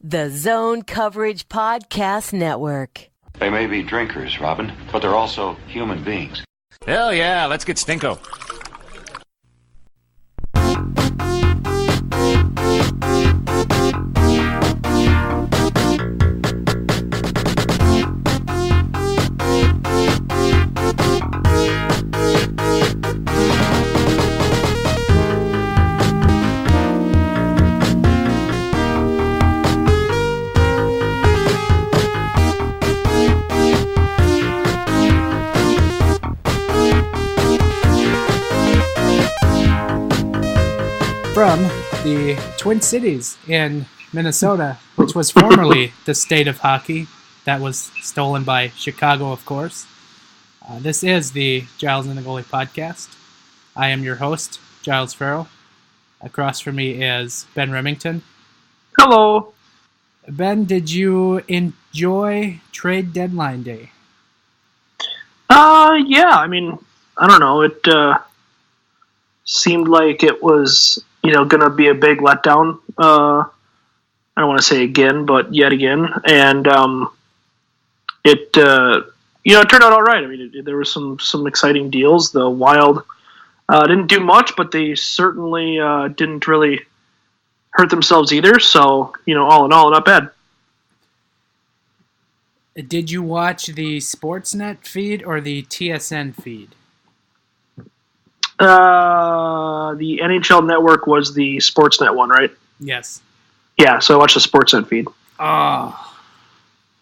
The Zone Coverage Podcast Network. They may be drinkers, Robin, but they're also human beings. Hell yeah, let's get Stinko. From the Twin Cities in Minnesota, which was formerly the state of hockey. That was stolen by Chicago, of course. This is the Giles and the Goalie podcast. I am your host, Giles Farrell. Across from me is Ben Remington. Hello. Ben, did you enjoy trade deadline day? Yeah, I mean, I don't know. It seemed like it was, going to be a big letdown. I don't want to say again, but yet again. And it turned out all right. I mean, there were some exciting deals. The Wild didn't do much, but they certainly didn't really hurt themselves either. So, all in all, not bad. Did you watch the Sportsnet feed or the TSN feed? The NHL Network was the Sportsnet one, right? Yes. Yeah, so I watched the Sportsnet feed. Oh.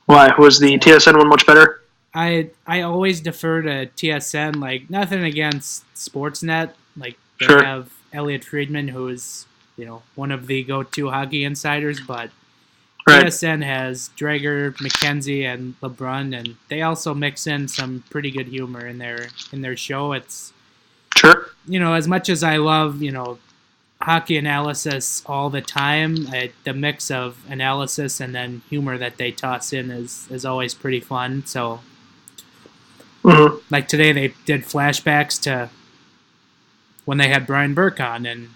Why? Was the TSN one much better? I always defer to TSN, like, nothing against Sportsnet. Like, they Sure. have Elliot Friedman, who is, one of the go-to hockey insiders, but Right. TSN has Drager, McKenzie, and LeBrun, and they also mix in some pretty good humor in their show. It's, Sure. as much as I love, hockey analysis all the time, the mix of analysis and then humor that they toss in is always pretty fun. So, like today, they did flashbacks to when they had Brian Burke on, and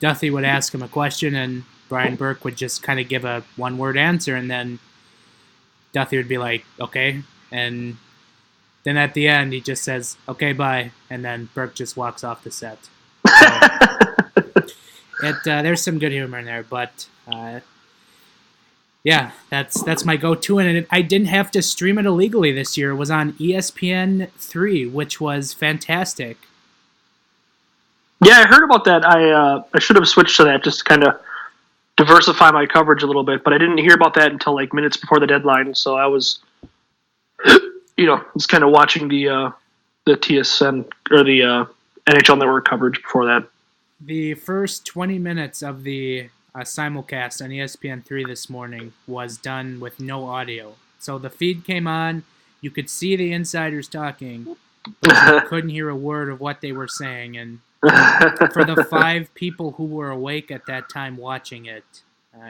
Duthie would ask him a question, and Brian Burke would just kind of give a one-word answer, and then Duthie would be like, "Okay," and then at the end, he just says, "Okay, bye," and then Burke just walks off the set. So, there's some good humor in there, but yeah, that's my go-to, and I didn't have to stream it illegally this year. It was on ESPN3, which was fantastic. Yeah, I heard about that. I should have switched to that just to kind of diversify my coverage a little bit, but I didn't hear about that until like minutes before the deadline, so I was was kind of watching the TSN or the NHL Network coverage before that. The first 20 minutes of the simulcast on ESPN3 this morning was done with no audio. So the feed came on, you could see the insiders talking, but you couldn't hear a word of what they were saying. And for the 5 people who were awake at that time watching it,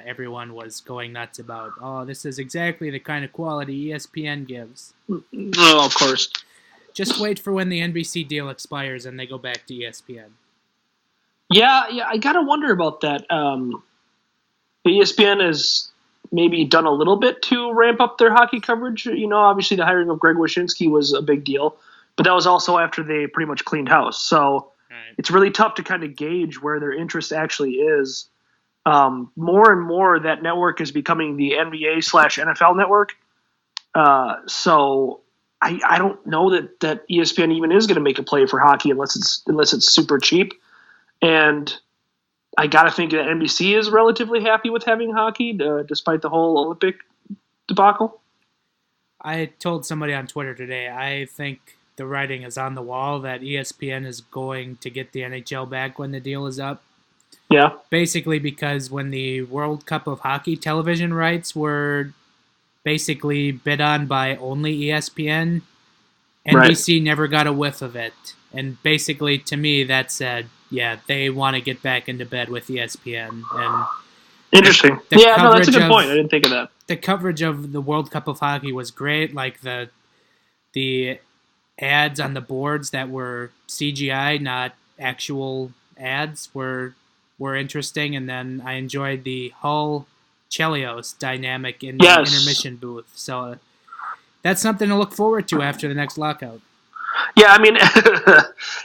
everyone was going nuts about, oh, this is exactly the kind of quality ESPN gives. Oh, of course. Just wait for when the NBC deal expires and they go back to ESPN. Yeah, I gotta wonder about that. ESPN has maybe done a little bit to ramp up their hockey coverage. Obviously the hiring of Greg Wyshynski was a big deal, but that was also after they pretty much cleaned house. So It's really tough to kind of gauge where their interest actually is. More and more, that network is becoming the NBA/NFL network. So I don't know that ESPN even is going to make a play for hockey unless it's super cheap. And I got to think that NBC is relatively happy with having hockey, despite the whole Olympic debacle. I told somebody on Twitter today, I think the writing is on the wall that ESPN is going to get the NHL back when the deal is up. Yeah. Basically because when the World Cup of Hockey television rights were basically bid on by only ESPN, NBC never got a whiff of it. And basically, to me, that said, yeah, they want to get back into bed with ESPN. And interesting. That's a good point. I didn't think of that. The coverage of the World Cup of Hockey was great. Like the ads on the boards that were CGI, not actual ads, were were interesting, and then I enjoyed the Hull-Chelios dynamic in the Yes. intermission booth. So that's something to look forward to after the next lockout. Yeah, I mean,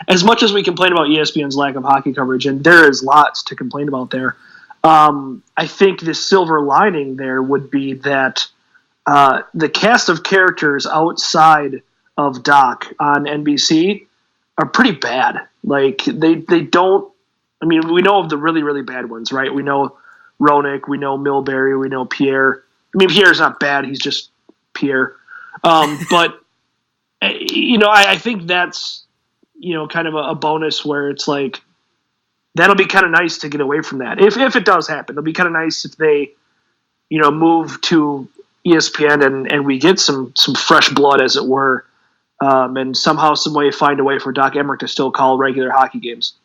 as much as we complain about ESPN's lack of hockey coverage, and there is lots to complain about there, I think the silver lining there would be that the cast of characters outside of Doc on NBC are pretty bad. Like, they don't, I mean, we know of the really, really bad ones, right? We know Roenick, we know Milbury, we know Pierre. I mean, Pierre's not bad, he's just Pierre. But, I think that's, kind of a bonus where it's like, that'll be kind of nice to get away from that. If it does happen, it'll be kind of nice if they, move to ESPN and we get some fresh blood, as it were, and somehow, some way find a way for Doc Emmerich to still call regular hockey games.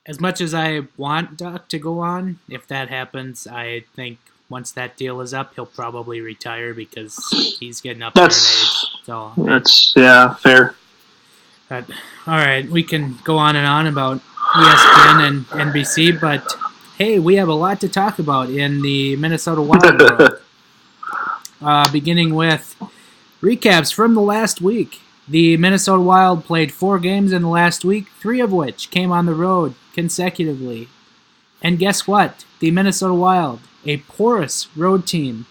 As much as I want Doc to go on, if that happens, I think once that deal is up, he'll probably retire because he's getting up there in age. So That's fair. But, all right, we can go on and on about ESPN and NBC, but hey, we have a lot to talk about in the Minnesota Wild world. Beginning with recaps from the last week. The Minnesota Wild played 4 games in the last week, 3 of which came on the road consecutively. And guess what? The Minnesota Wild, a porous road team,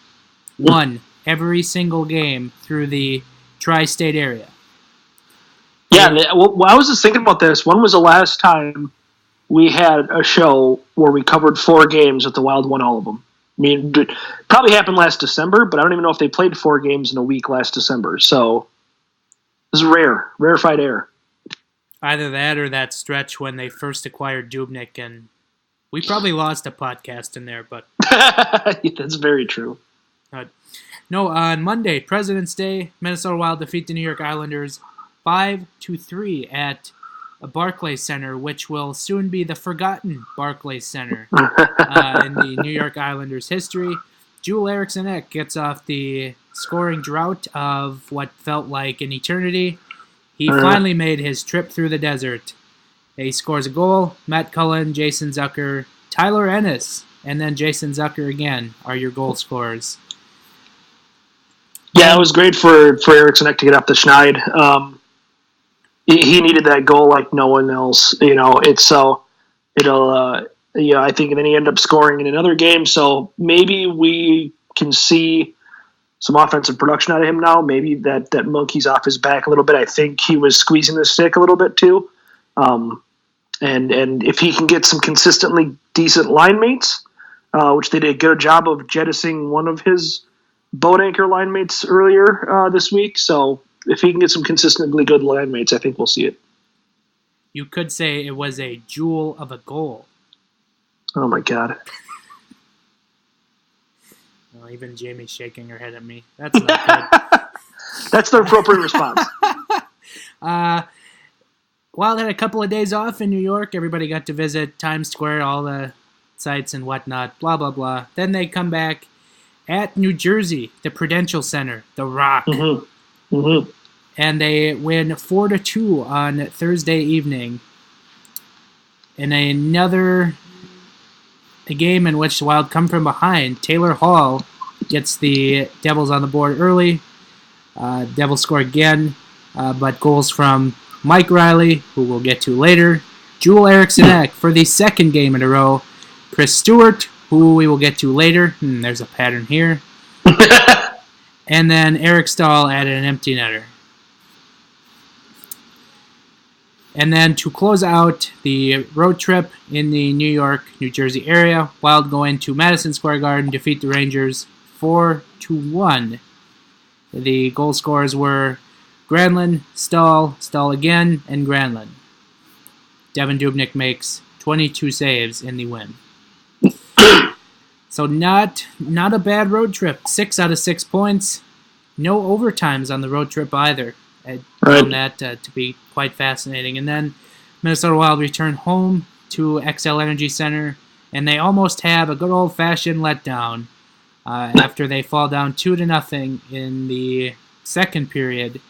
won every single game through the tri-state area. Yeah, well, I was just thinking about this. When was the last time we had a show where we covered 4 games that the Wild won all of them? I mean, it probably happened last December, but I don't even know if they played 4 games in a week last December. So this is rarefied air. Either that or that stretch when they first acquired Dubnyk, and we probably lost a podcast in there, but that's very true. No, on Monday, President's Day, Minnesota Wild defeat the New York Islanders 5-3 at Barclays Center, which will soon be the forgotten Barclays Center in the New York Islanders' history. Joel Eriksson Ek gets off the scoring drought of what felt like an eternity. He finally made his trip through the desert. He scores a goal. Matt Cullen, Jason Zucker, Tyler Ennis, and then Jason Zucker again are your goal scorers. Yeah, it was great for Eriksson Ek to get off the schneid. He needed that goal like no one else. I think, and then he ended up scoring in another game. So maybe we can see some offensive production out of him now. Maybe that monkey's off his back a little bit. I think he was squeezing the stick a little bit too. And if he can get some consistently decent line mates, which they did a good job of jettisoning one of his boat anchor line mates earlier this week. So if he can get some consistently good line mates, I think we'll see it. You could say it was a jewel of a goal. Oh my God. Well, even Jamie's shaking her head at me. That's not good. That's the appropriate response. Wild had a couple of days off in New York. Everybody got to visit Times Square, all the sites and whatnot, blah, blah, blah. Then they come back at New Jersey, the Prudential Center, the Rock. Mm-hmm. Mm-hmm. And they win 4-2 on Thursday evening. In a game in which the Wild come from behind, Taylor Hall gets the Devils on the board early. Devils score again, but goals from Mike Riley, who we'll get to later, Joel Eriksson Ek for the second game in a row, Chris Stewart, who we will get to later. There's a pattern here. And then Eric Stahl added an empty netter. And then to close out the road trip in the New York, New Jersey area, Wild go into Madison Square Garden, defeat the Rangers 4-1. The goal scorers were Granlund, Stahl again, and Granlund. Devin Dubnyk makes 22 saves in the win. So not a bad road trip. 6 out of 6 points. No overtimes on the road trip either. I found that to be quite fascinating. And then Minnesota Wild return home to XL Energy Center, and they almost have a good old-fashioned letdown after they fall down 2-0 in the second period.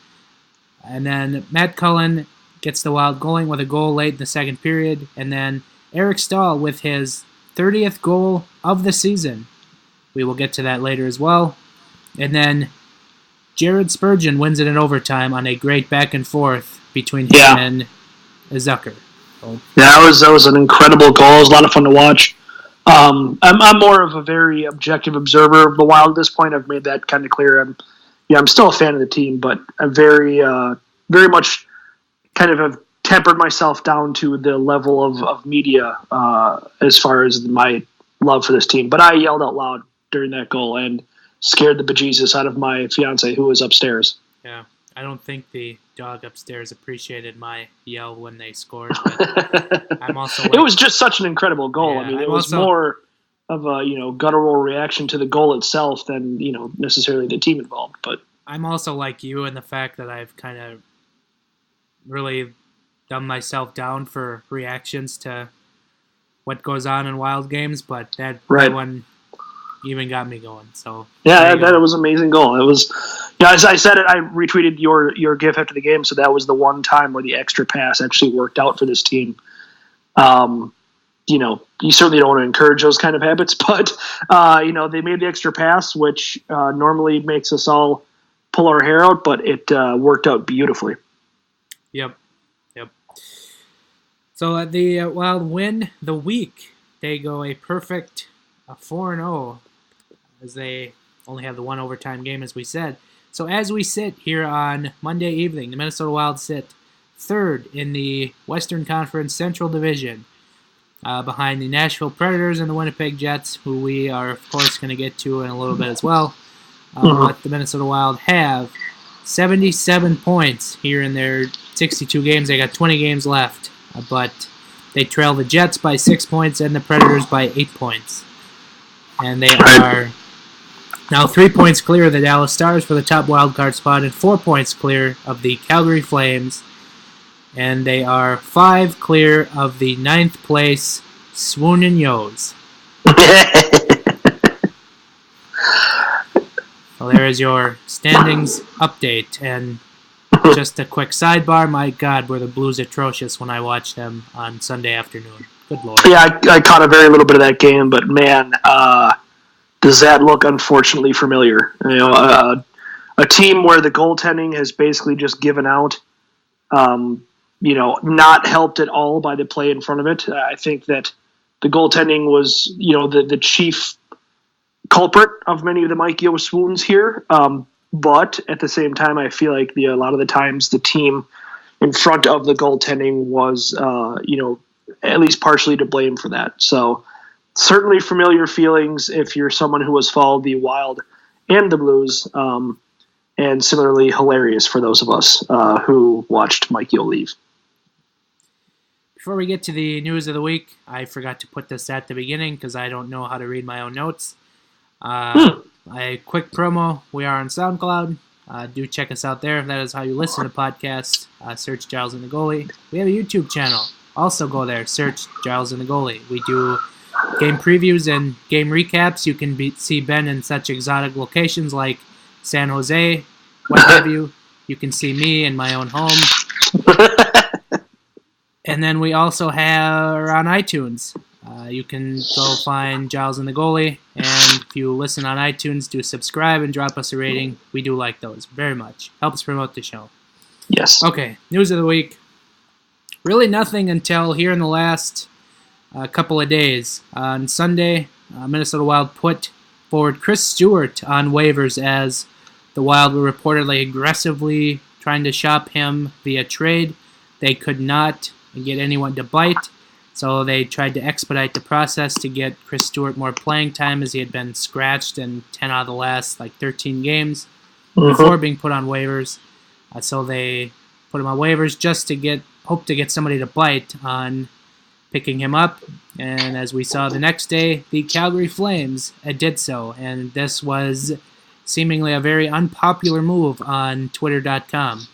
And then Matt Cullen gets the Wild going with a goal late in the second period, and then Eric Stahl with his 30th goal of the season. We will get to that later as well. And then Jared Spurgeon wins it in overtime on a great back and forth between him and Zucker. So, that was an incredible goal. It was a lot of fun to watch. I'm more of a very objective observer of the Wild at this point. I've made that kind of clear. I'm still a fan of the team, but I'm very much kind of have tempered myself down to the level of media as far as my love for this team. But I yelled out loud during that goal and scared the bejesus out of my fiance who was upstairs. Yeah, I don't think the dog upstairs appreciated my yell when they scored. But I'm also it was just such an incredible goal. Yeah, I mean, it was more of a guttural reaction to the goal itself than necessarily the team involved. But I'm also like you in the fact that I've kind of really dumb myself down for reactions to what goes on in Wild games, but that one even got me going. So that was an amazing goal. It was, as I said it, I retweeted your GIF after the game, so that was the one time where the extra pass actually worked out for this team. You certainly don't want to encourage those kind of habits, but they made the extra pass, which normally makes us all pull our hair out, but it worked out beautifully. Yep. So the Wild win the week. They go a perfect 4-0 as they only have the one overtime game, as we said. So as we sit here on Monday evening, the Minnesota Wild sit third in the Western Conference Central Division behind the Nashville Predators and the Winnipeg Jets, who we are, of course, going to get to in a little bit as well. But the Minnesota Wild have 77 points here in their 62 games. They got 20 games left. But they trail the Jets by 6 points and the Predators by 8 points. And they are now 3 points clear of the Dallas Stars for the top wildcard spot and 4 points clear of the Calgary Flames. And they are 5 clear of the 9th place Swoonin' Yos. So there is your standings update. And just a quick sidebar, my God, were the Blues atrocious when I watched them on Sunday afternoon. Good Lord. Yeah, I caught a very little bit of that game, but man, does that look unfortunately familiar. A team where the goaltending has basically just given out, not helped at all by the play in front of it. I think that the goaltending was, the chief culprit of many of the Mike Yeo swoons here. But at the same time, I feel like a lot of the times the team in front of the goaltending was, at least partially to blame for that. So certainly familiar feelings if you're someone who has followed the Wild and the Blues, and similarly hilarious for those of us who watched Mike Yeo leave. Before we get to the news of the week, I forgot to put this at the beginning because I don't know how to read my own notes. A quick promo. We are on SoundCloud. Do check us out there if that is how you listen to podcasts. Search Giles and the Goalie. We have a YouTube channel. Also go there. Search Giles and the Goalie. We do game previews and game recaps. You can see Ben in such exotic locations like San Jose, what have you. You can see me in my own home. And then we also are on iTunes. You can go find Giles and the Goalie, and if you listen on iTunes, do subscribe and drop us a rating. We do like those very much. Helps promote the show. Yes. Okay, news of the week. Really nothing until here in the last couple of days. On Sunday, Minnesota Wild put forward Chris Stewart on waivers as the Wild were reportedly aggressively trying to shop him via trade. They could not get anyone to bite. So they tried to expedite the process to get Chris Stewart more playing time as he had been scratched in 10 out of the last 13 games before being put on waivers. So they put him on waivers just to hope to get somebody to bite on picking him up. And as we saw the next day, the Calgary Flames did so. And this was seemingly a very unpopular move on Twitter.com.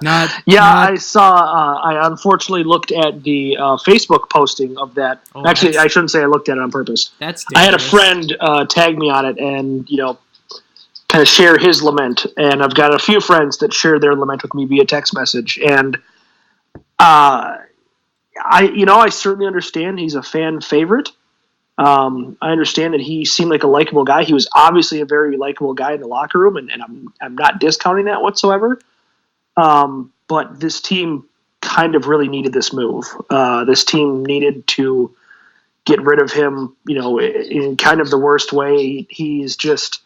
I saw. I unfortunately looked at the Facebook posting of that. Actually, I shouldn't say I looked at it on purpose. That's dangerous. I had a friend tag me on it and kind of share his lament. And I've got a few friends that share their lament with me via text message. And I certainly understand he's a fan favorite. I understand that he seemed like a likable guy. He was obviously a very likable guy in the locker room, and I'm not discounting that whatsoever. But this team kind of really needed this move. This team needed to get rid of him, in kind of the worst way. He's just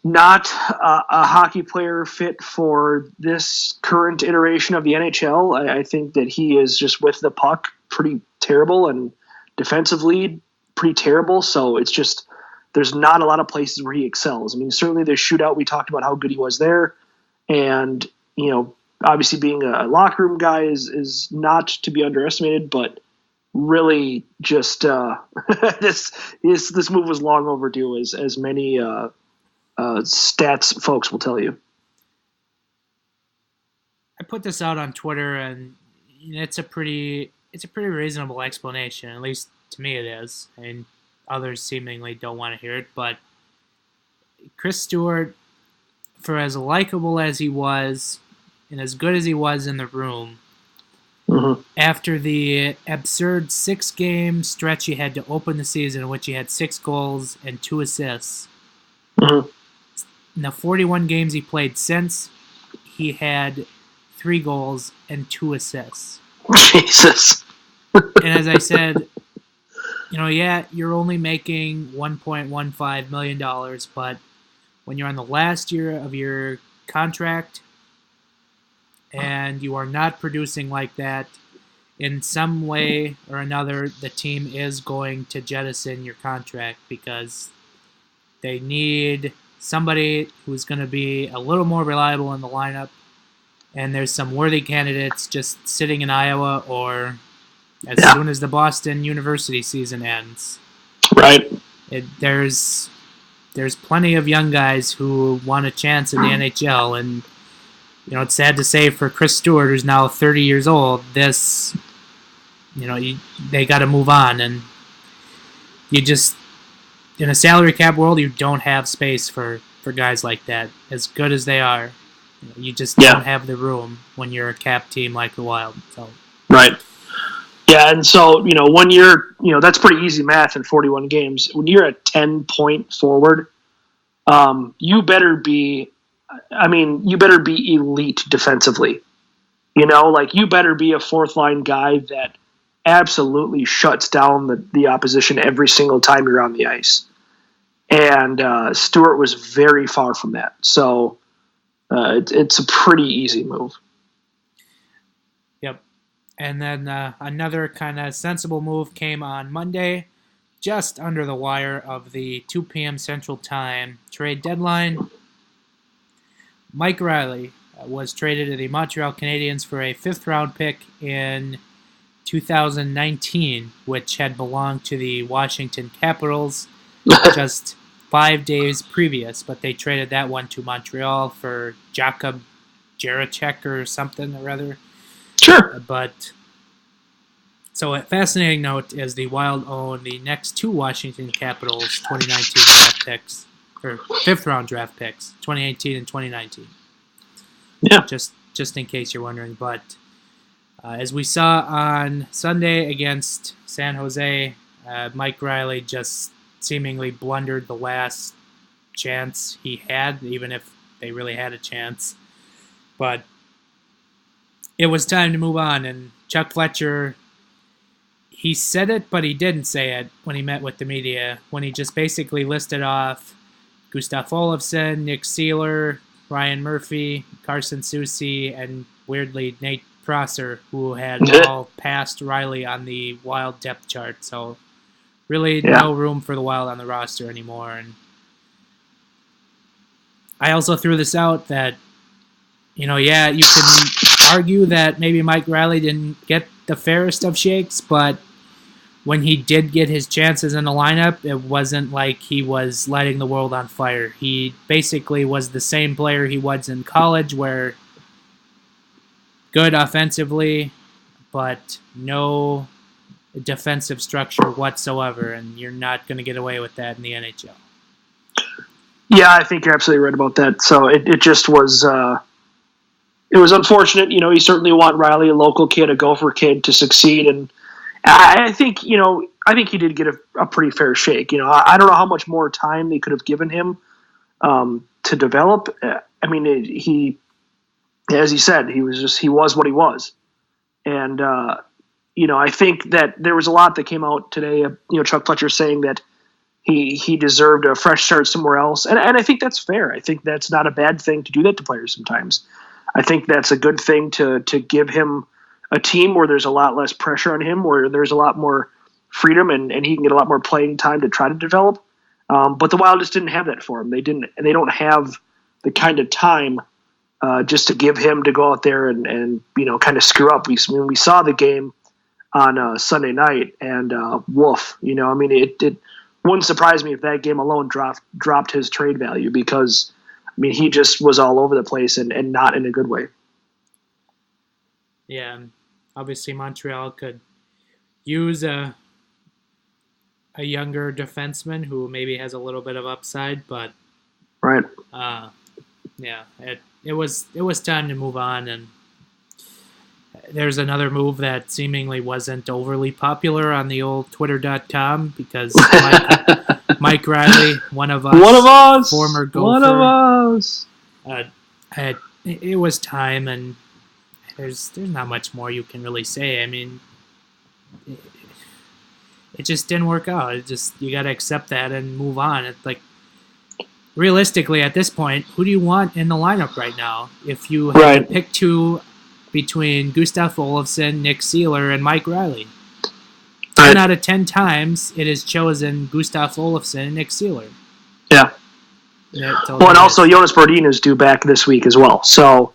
not a hockey player fit for this current iteration of the NHL. I think that he is just with the puck pretty terrible, and defensively pretty terrible. So it's just, there's not a lot of places where he excels. I mean, certainly the shootout, we talked about how good he was there. And, obviously being a locker room guy is not to be underestimated, but really just this move was long overdue, as many stats folks will tell you. I put this out on Twitter, and it's a pretty reasonable explanation. At least to me, it is, and others seemingly don't want to hear it. But Chris Stewart, for as likable as he was, and as good as he was in the room, after the absurd 6-game stretch he had to open the season, in which he had 6 goals and 2 assists. In the 41 games he played since, he had 3 goals and 2 assists. Jesus. And as I said, you're only making $1.15 million, but when you're on the last year of your contract and you are not producing like that, in some way or another, the team is going to jettison your contract, because they need somebody who's going to be a little more reliable in the lineup. And there's some worthy candidates just sitting in Iowa, or as soon as the Boston University season ends. Right. There's plenty of young guys who want a chance in the NHL, and it's sad to say for Chris Stewart, who's now 30 years old, this, they got to move on, and you just, in a salary cap world, you don't have space for guys like that, as good as they are. You just don't have the room when you're a cap team like the Wild. So. Right. Yeah, and so, when you're, that's pretty easy math in 41 games. When you're a 10-point forward, you better be elite defensively. You better be a fourth-line guy that absolutely shuts down the opposition every single time you're on the ice. And Stewart was very far from that. So it's a pretty easy move. Yep. And then another kind of sensible move came on Monday, just under the wire of the 2 p.m. Central Time trade deadline. Mike Riley was traded to the Montreal Canadiens for a 5th-round pick in 2019, which had belonged to the Washington Capitals just 5 days previous, but they traded that one to Montreal for Jakub Jaracek or something or other. Sure. But so a fascinating note is the Wild own the next 2 Washington Capitals 2019 draft picks, or 5th-round draft picks, 2018 and 2019. Yeah. Just in case you're wondering. But as we saw on Sunday against San Jose, Mike Riley just seemingly blundered the last chance he had, even if they really had a chance. But it was time to move on, and Chuck Fletcher, he said it, but he didn't say it when he met with the media, when he just basically listed off Gustav Olofsson, Nick Seeler, Ryan Murphy, Carson Soucy, and weirdly Nate Prosser, who had all passed Riley on the Wild depth chart. So really no room for the Wild on the roster anymore. And I also threw this out that, you can argue that maybe Mike Riley didn't get the fairest of shakes, but when he did get his chances in the lineup, it wasn't like he was lighting the world on fire. He basically was the same player he was in college, where good offensively, but no defensive structure whatsoever, and you're not going to get away with that in the NHL. Yeah, I think you're absolutely right about that. So it just was it was unfortunate. You certainly want Riley, a local kid, a Gopher kid, to succeed, and I think I think he did get a pretty fair shake. I don't know how much more time they could have given him to develop. I mean, he, as he said, he was what he was, and I think that there was a lot that came out today. Chuck Fletcher saying that he deserved a fresh start somewhere else, and I think that's fair. I think that's not a bad thing to do that to players sometimes. I think that's a good thing to give him a team where there's a lot less pressure on him, where there's a lot more freedom and he can get a lot more playing time to try to develop. But the Wild just didn't have that for him. They don't have the kind of time just to give him to go out there and kind of screw up. We saw the game on Sunday night, and woof, it wouldn't surprise me if that game alone dropped his trade value, because he just was all over the place and not in a good way. Yeah, obviously Montreal could use a younger defenseman who maybe has a little bit of upside, but right. Yeah, it was time to move on, and there's another move that seemingly wasn't overly popular on the old Twitter.com, because Mike Riley, one of us, former Gopher, one of us. It was time, and there's not much more you can really say. I mean, it just didn't work out. You got to accept that and move on. It's like, realistically, at this point, who do you want in the lineup right now? If you had to pick two between Gustav Olofsson, Nick Seeler, and Mike Riley, 10 out of 10 times it is chosen Gustav Olofsson and Nick Seeler. Yeah. And also Jonas Brodin is due back this week as well. So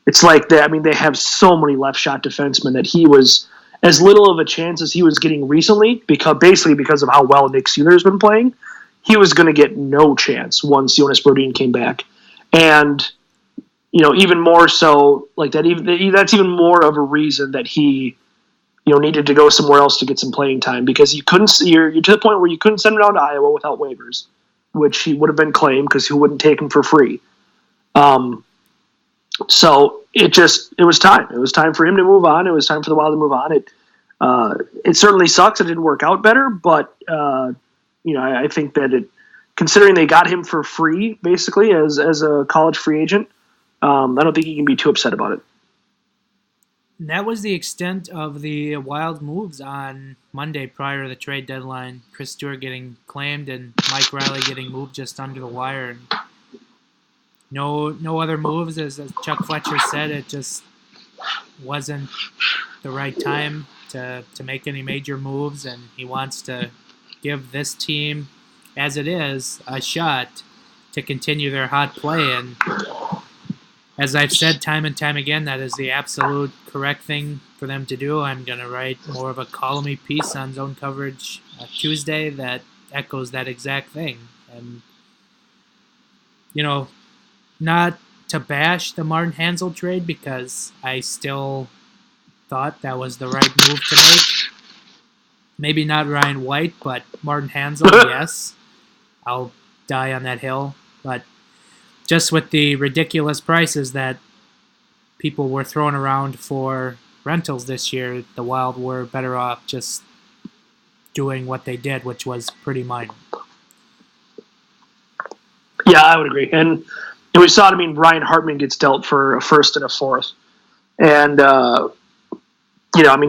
it's like that. I mean, they have so many left shot defensemen that he was as little of a chance as he was getting recently, because of how well Nick Seeler has been playing. He was going to get no chance once Jonas Brodin came back. And even more so, like that. That's even more of a reason that he, needed to go somewhere else to get some playing time, because you're to the point where you couldn't send him down to Iowa without waivers, which he would have been claimed because he wouldn't take him for free. So it was time. It was time for him to move on. It was time for the Wild to move on. It certainly sucks it didn't work out better, but I think that considering they got him for free basically as a college free agent. I don't think you can be too upset about it. That was the extent of the Wild moves on Monday prior to the trade deadline. Chris Stewart getting claimed and Mike Riley getting moved just under the wire. And no other moves, as Chuck Fletcher said. It just wasn't the right time to make any major moves, and he wants to give this team, as it is, a shot to continue their hot play. And as I've said time and time again, that is the absolute correct thing for them to do. I'm going to write more of a column-y piece on Zone Coverage Tuesday that echoes that exact thing. And, not to bash the Martin Hanzal trade, because I still thought that was the right move to make. Maybe not Ryan White, but Martin Hanzal, yes. I'll die on that hill. But just with the ridiculous prices that people were throwing around for rentals this year, the Wild were better off just doing what they did, which was pretty minor. Yeah, I would agree. And we saw it. I mean, Ryan Hartman gets dealt for a first and a fourth. And,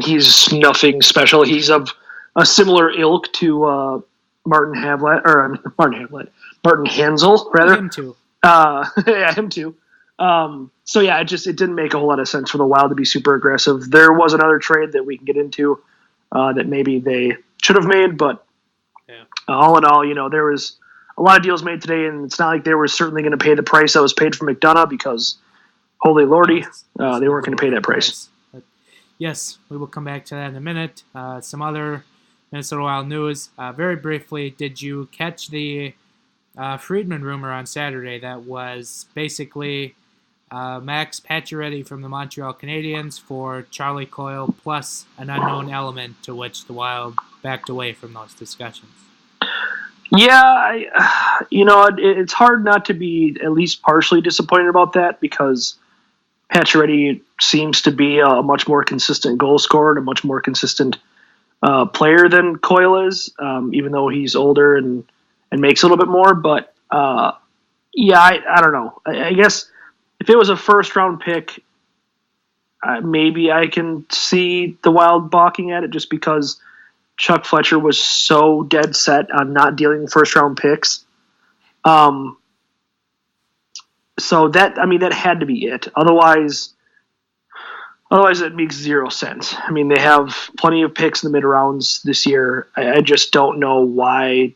he's nothing special. He's of a similar ilk to Martin Hanzal, rather. Him too. Yeah, him too. So yeah, it didn't make a whole lot of sense for the Wild to be super aggressive. There was another trade that we can get into that maybe they should have made, but all in all, there was a lot of deals made today, and it's not like they were certainly going to pay the price that was paid for McDonough, because holy lordy, they weren't going to pay that price. But yes, we will come back to that in a minute. Some other Minnesota Wild news. Very briefly, did you catch the Friedman rumor on Saturday that was basically Max Pacioretty from the Montreal Canadiens for Charlie Coyle plus an unknown element, to which the Wild backed away from those discussions? Yeah, it's hard not to be at least partially disappointed about that, because Pacioretty seems to be a much more consistent goal scorer and a much more consistent player than Coyle is, even though he's older and makes a little bit more. But I don't know. I guess if it was a first-round pick, maybe I can see the Wild balking at it just because Chuck Fletcher was so dead set on not dealing first-round picks. So that had to be it. Otherwise it makes zero sense. I mean, they have plenty of picks in the mid-rounds this year. I just don't know why.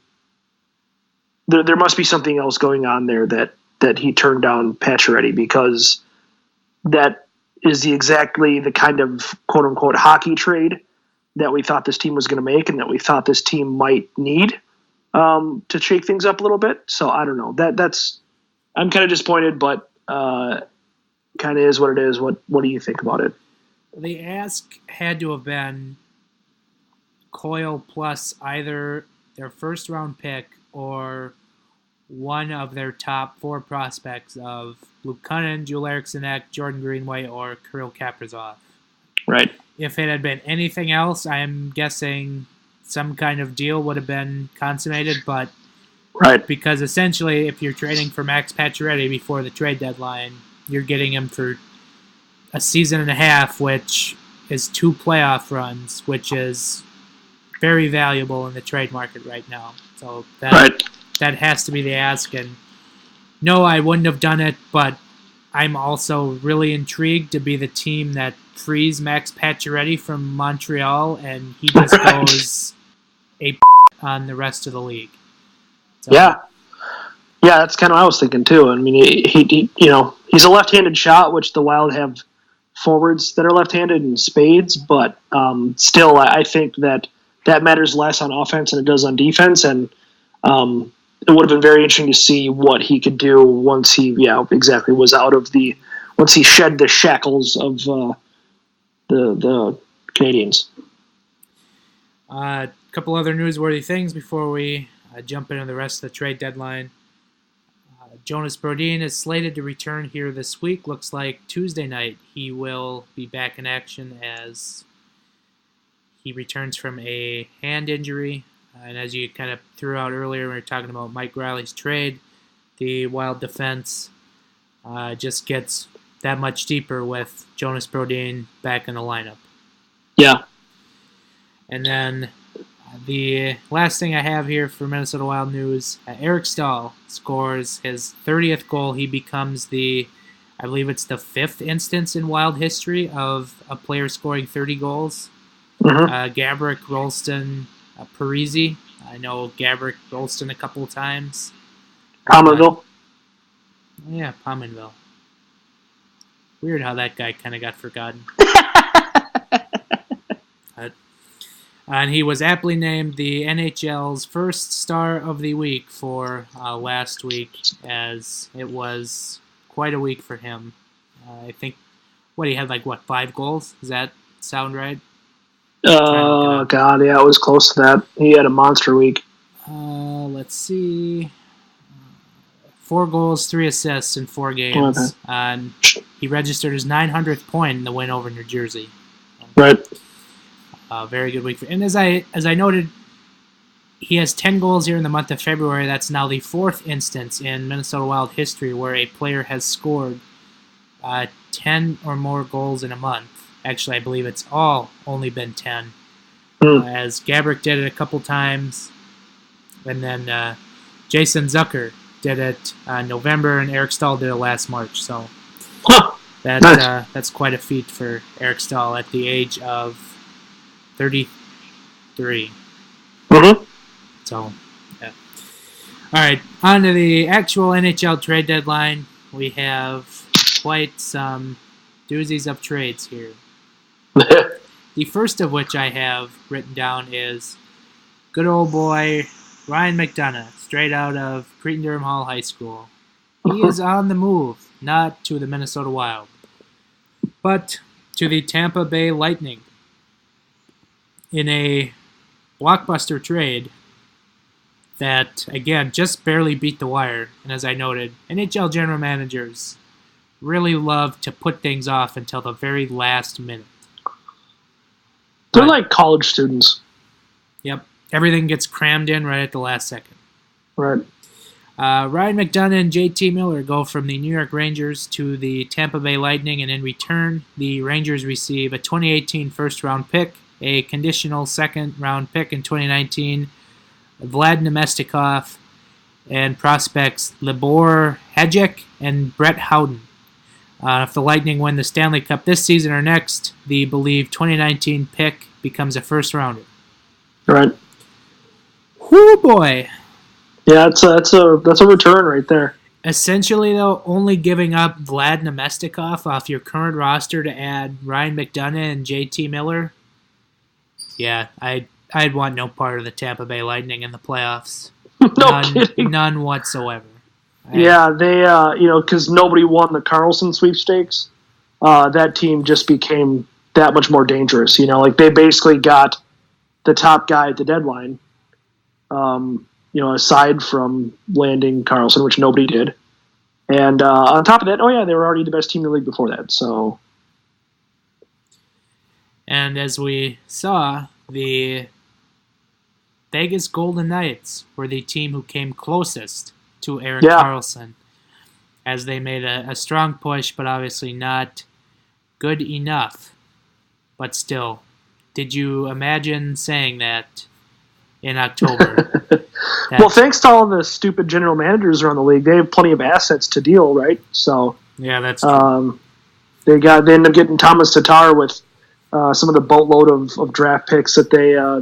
There must be something else going on there that he turned down Pacioretty, because that is exactly the kind of quote-unquote hockey trade that we thought this team was going to make and that we thought this team might need to shake things up a little bit. So I don't know. I'm kind of disappointed, but kind of is what it is. What do you think about it? The ask had to have been Coyle plus either their first-round pick or one of their top 4 prospects of Luke Kunin, Joel Eriksson, Jordan Greenway, or Kirill Kaprizov. Right. If it had been anything else, I'm guessing some kind of deal would have been consummated, but right, because essentially if you're trading for Max Pacioretty before the trade deadline, you're getting him for a season and a half, which is 2 playoff runs, which is very valuable in the trade market right now. So that has to be the ask. And no, I wouldn't have done it, but I'm also really intrigued to be the team that frees Max Pacioretty from Montreal and he just goes on the rest of the league. So. Yeah, that's kind of what I was thinking too. I mean, he he's a left-handed shot, which the Wild have forwards that are left-handed in spades, but still, I think that matters less on offense than it does on defense, and it would have been very interesting to see what he could do once he, was out of once he shed the shackles of the Canadiens. A couple other newsworthy things before we jump into the rest of the trade deadline. Jonas Brodin is slated to return here this week. Looks like Tuesday night he will be back in action as he returns from a hand injury. And as you kind of threw out earlier, we were talking about Mike Riley's trade. The Wild defense just gets that much deeper with Jonas Brodin back in the lineup. Yeah. And then the last thing I have here for Minnesota Wild news, Eric Staal scores his 30th goal. He becomes I believe it's the 5th instance in Wild history of a player scoring 30 goals. Mm-hmm. Gaborik, Rolston, Parise. I know Gaborik, Rolston a couple of times. Pominville. Yeah, Pominville. Weird how that guy kind of got forgotten. And he was aptly named the NHL's first star of the week for last week, as it was quite a week for him. I think, he had 5 goals? Does that sound right? God, yeah, it was close to that. He had a monster week. Let's see. 4 goals, 3 assists in 4 games. Okay. And he registered his 900th point in the win over New Jersey. Right. Very good week. And as I noted, he has 10 goals here in the month of February. That's now the 4th instance in Minnesota Wild history where a player has scored 10 or more goals in a month. Actually, I believe it's only been 10. As Gaborik did it a couple times. And then Jason Zucker did it November, and Eric Staal did it last March. So that's quite a feat for Eric Staal at the age of 33. Mm-hmm. So, yeah. All right, on to the actual NHL trade deadline. We have quite some doozies of trades here. The first of which I have written down is good old boy Ryan McDonough, straight out of Cretin-Derham Hall High School. He is on the move, not to the Minnesota Wild, but to the Tampa Bay Lightning. In a blockbuster trade that, again, just barely beat the wire. And as I noted, NHL general managers really love to put things off until the very last minute. They're like college students. Yep. Everything gets crammed in right at the last second. Right. Ryan McDonough and JT Miller go from the New York Rangers to the Tampa Bay Lightning, and in return, the Rangers receive a 2018 first-round pick, a conditional second-round pick in 2019, Vlad Nemestikov, and prospects Libor Hedgeck and Brett Howden. If the Lightning win the Stanley Cup this season or next, the believed 2019 pick becomes a first-rounder. Right. Whoo boy! Yeah, that's a return right there. Essentially, though, only giving up Vlad Nemestikov off your current roster to add Ryan McDonough and JT Miller. Yeah, I'd want no part of the Tampa Bay Lightning in the playoffs. Kidding. None whatsoever. Yeah, they because nobody won the Carlson sweepstakes. That team just became that much more dangerous. Like they basically got the top guy at the deadline. Aside from landing Carlson, which nobody did. And on top of that, they were already the best team in the league before that. So, and as we saw, the Vegas Golden Knights were the team who came closest to Erik Karlsson, as they made a strong push, but obviously not good enough. But still, did you imagine saying that in October? Well, thanks to all the stupid general managers around the league, they have plenty of assets to deal, right? So yeah, that's true. They ended up getting Thomas Tatar with some of the boatload of draft picks that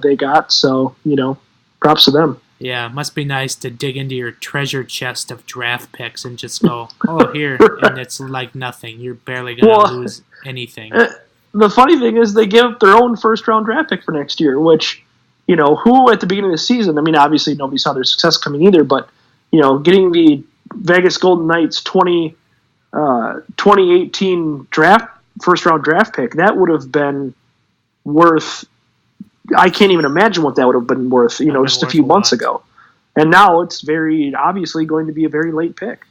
they got. So props to them. Yeah, it must be nice to dig into your treasure chest of draft picks and just go, here, and it's like nothing. You're barely going to lose anything. The funny thing is they give up their own first-round draft pick for next year, which, who at the beginning of the season, I mean, obviously nobody saw their success coming either, but, getting the Vegas Golden Knights 2018 first-round draft pick, that would have been worth – I can't even imagine what that would have been worth, just a few months ago. And now it's very obviously going to be a very late pick.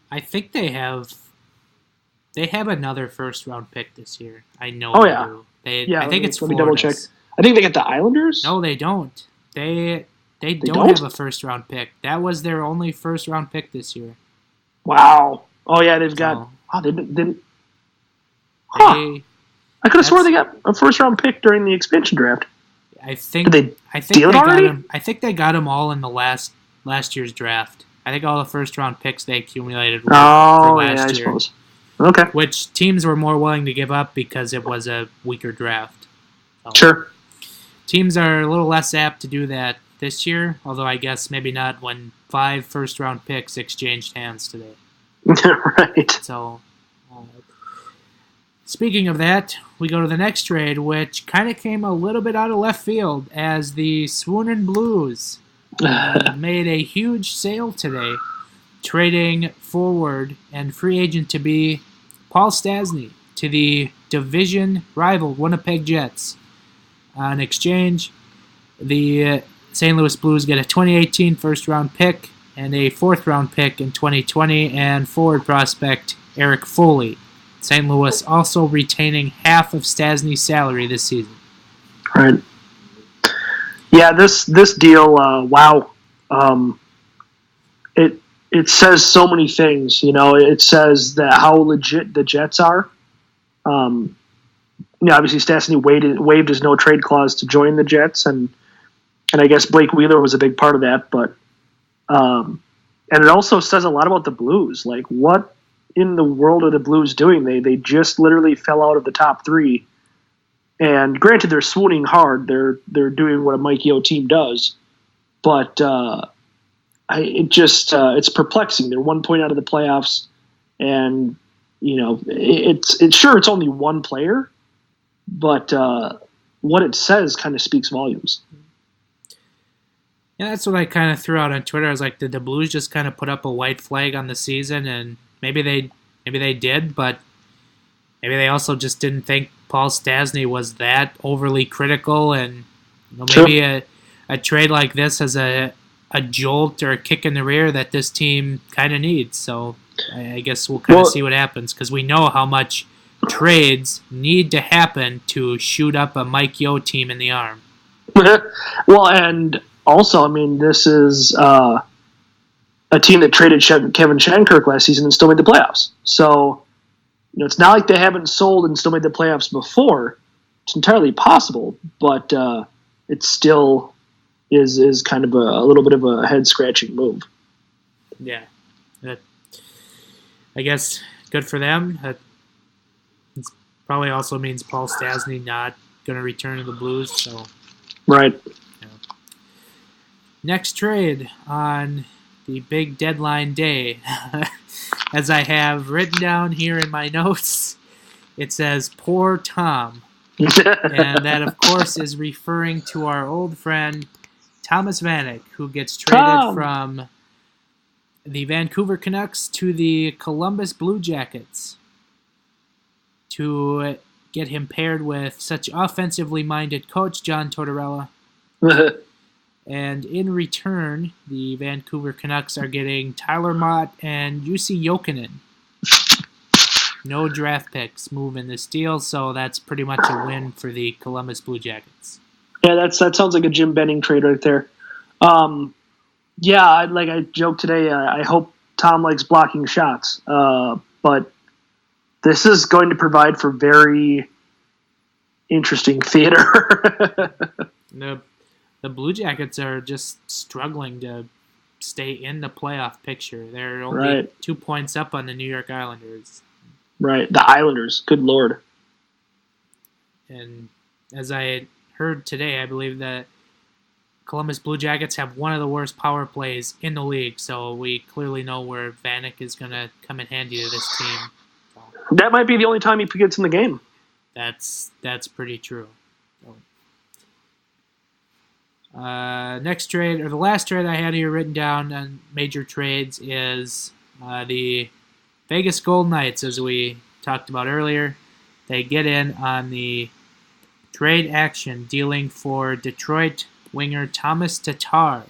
I think they have another first round pick this year. I know. Oh yeah. I think it's let me double check. I think they got the Islanders. No, they don't. They don't have a first round pick. That was their only first round pick this year. Wow. Oh yeah, they've got. They didn't. I could have sworn they got a first round pick during the expansion draft. I think deal it already? I think they got them all in the last year's draft. I think all the first round picks they accumulated were for last year. Suppose. Okay. Which teams were more willing to give up because it was a weaker draft. So sure. Teams are a little less apt to do that this year, although I guess maybe not when 5 first round picks exchanged hands today. Right. So, speaking of that, we go to the next trade, which kind of came a little bit out of left field as the Swoonin' Blues made a huge sale today, trading forward and free agent to be Paul Stastny to the division rival Winnipeg Jets. In exchange, the St. Louis Blues get a 2018 first-round pick and a fourth-round pick in 2020 and forward prospect Eric Foley. St. Louis also retaining half of Stastny's salary this season. Right. Yeah, this deal, wow. It says so many things. It says that how legit the Jets are. Obviously Stastny waived his no trade clause to join the Jets, and I guess Blake Wheeler was a big part of that. But and it also says a lot about the Blues. Like, what in the world are the Blues doing? They just literally fell out of the top 3. And granted, they're swooning hard. They're doing what a Mike Yeo team does, but it's perplexing. They're 1 point out of the playoffs, and it's only one player, but what it says kind of speaks volumes. Yeah, that's what I kind of threw out on Twitter. I was like, did the Blues just kind of put up a white flag on the season? And maybe they did, but maybe they also just didn't think Paul Stastny was that overly critical, and maybe a trade like this has a a jolt or a kick in the rear that this team kind of needs. So I guess we'll kind of see what happens, because we know how much trades need to happen to shoot up a Mike Yeo team in the arm. Well, and also, I mean, this is a team that traded Kevin Shattenkirk last season and still made the playoffs. So, it's not like they haven't sold and still made the playoffs before. It's entirely possible, but it still is kind of a little bit of a head-scratching move. Yeah. I guess good for them. It probably also means Paul Stastny not going to return to the Blues. So, right. Yeah. Next trade on the big deadline day, as I have written down here in my notes, it says, "Poor Tom." And that, of course, is referring to our old friend Thomas Vanek, who gets traded from the Vancouver Canucks to the Columbus Blue Jackets to get him paired with such offensively minded coach John Tortorella. And in return, the Vancouver Canucks are getting Tyler Mott and Jussi Jokinen. No draft picks move in this deal, so that's pretty much a win for the Columbus Blue Jackets. Yeah, that sounds like a Jim Benning trade right there. I joked today, I hope Tom likes blocking shots. But this is going to provide for very interesting theater. The Blue Jackets are just struggling to stay in the playoff picture. They're only 2 points up on the New York Islanders. Right, the Islanders. Good Lord. And as I heard today, I believe that Columbus Blue Jackets have one of the worst power plays in the league, so we clearly know where Vanek is going to come in handy to this team. So, that might be the only time he gets in the game. That's pretty true. So, next trade, or the last trade I had here written down on major trades, is the Vegas Golden Knights, as we talked about earlier. They get in on the trade action dealing for Detroit winger Thomas Tatar.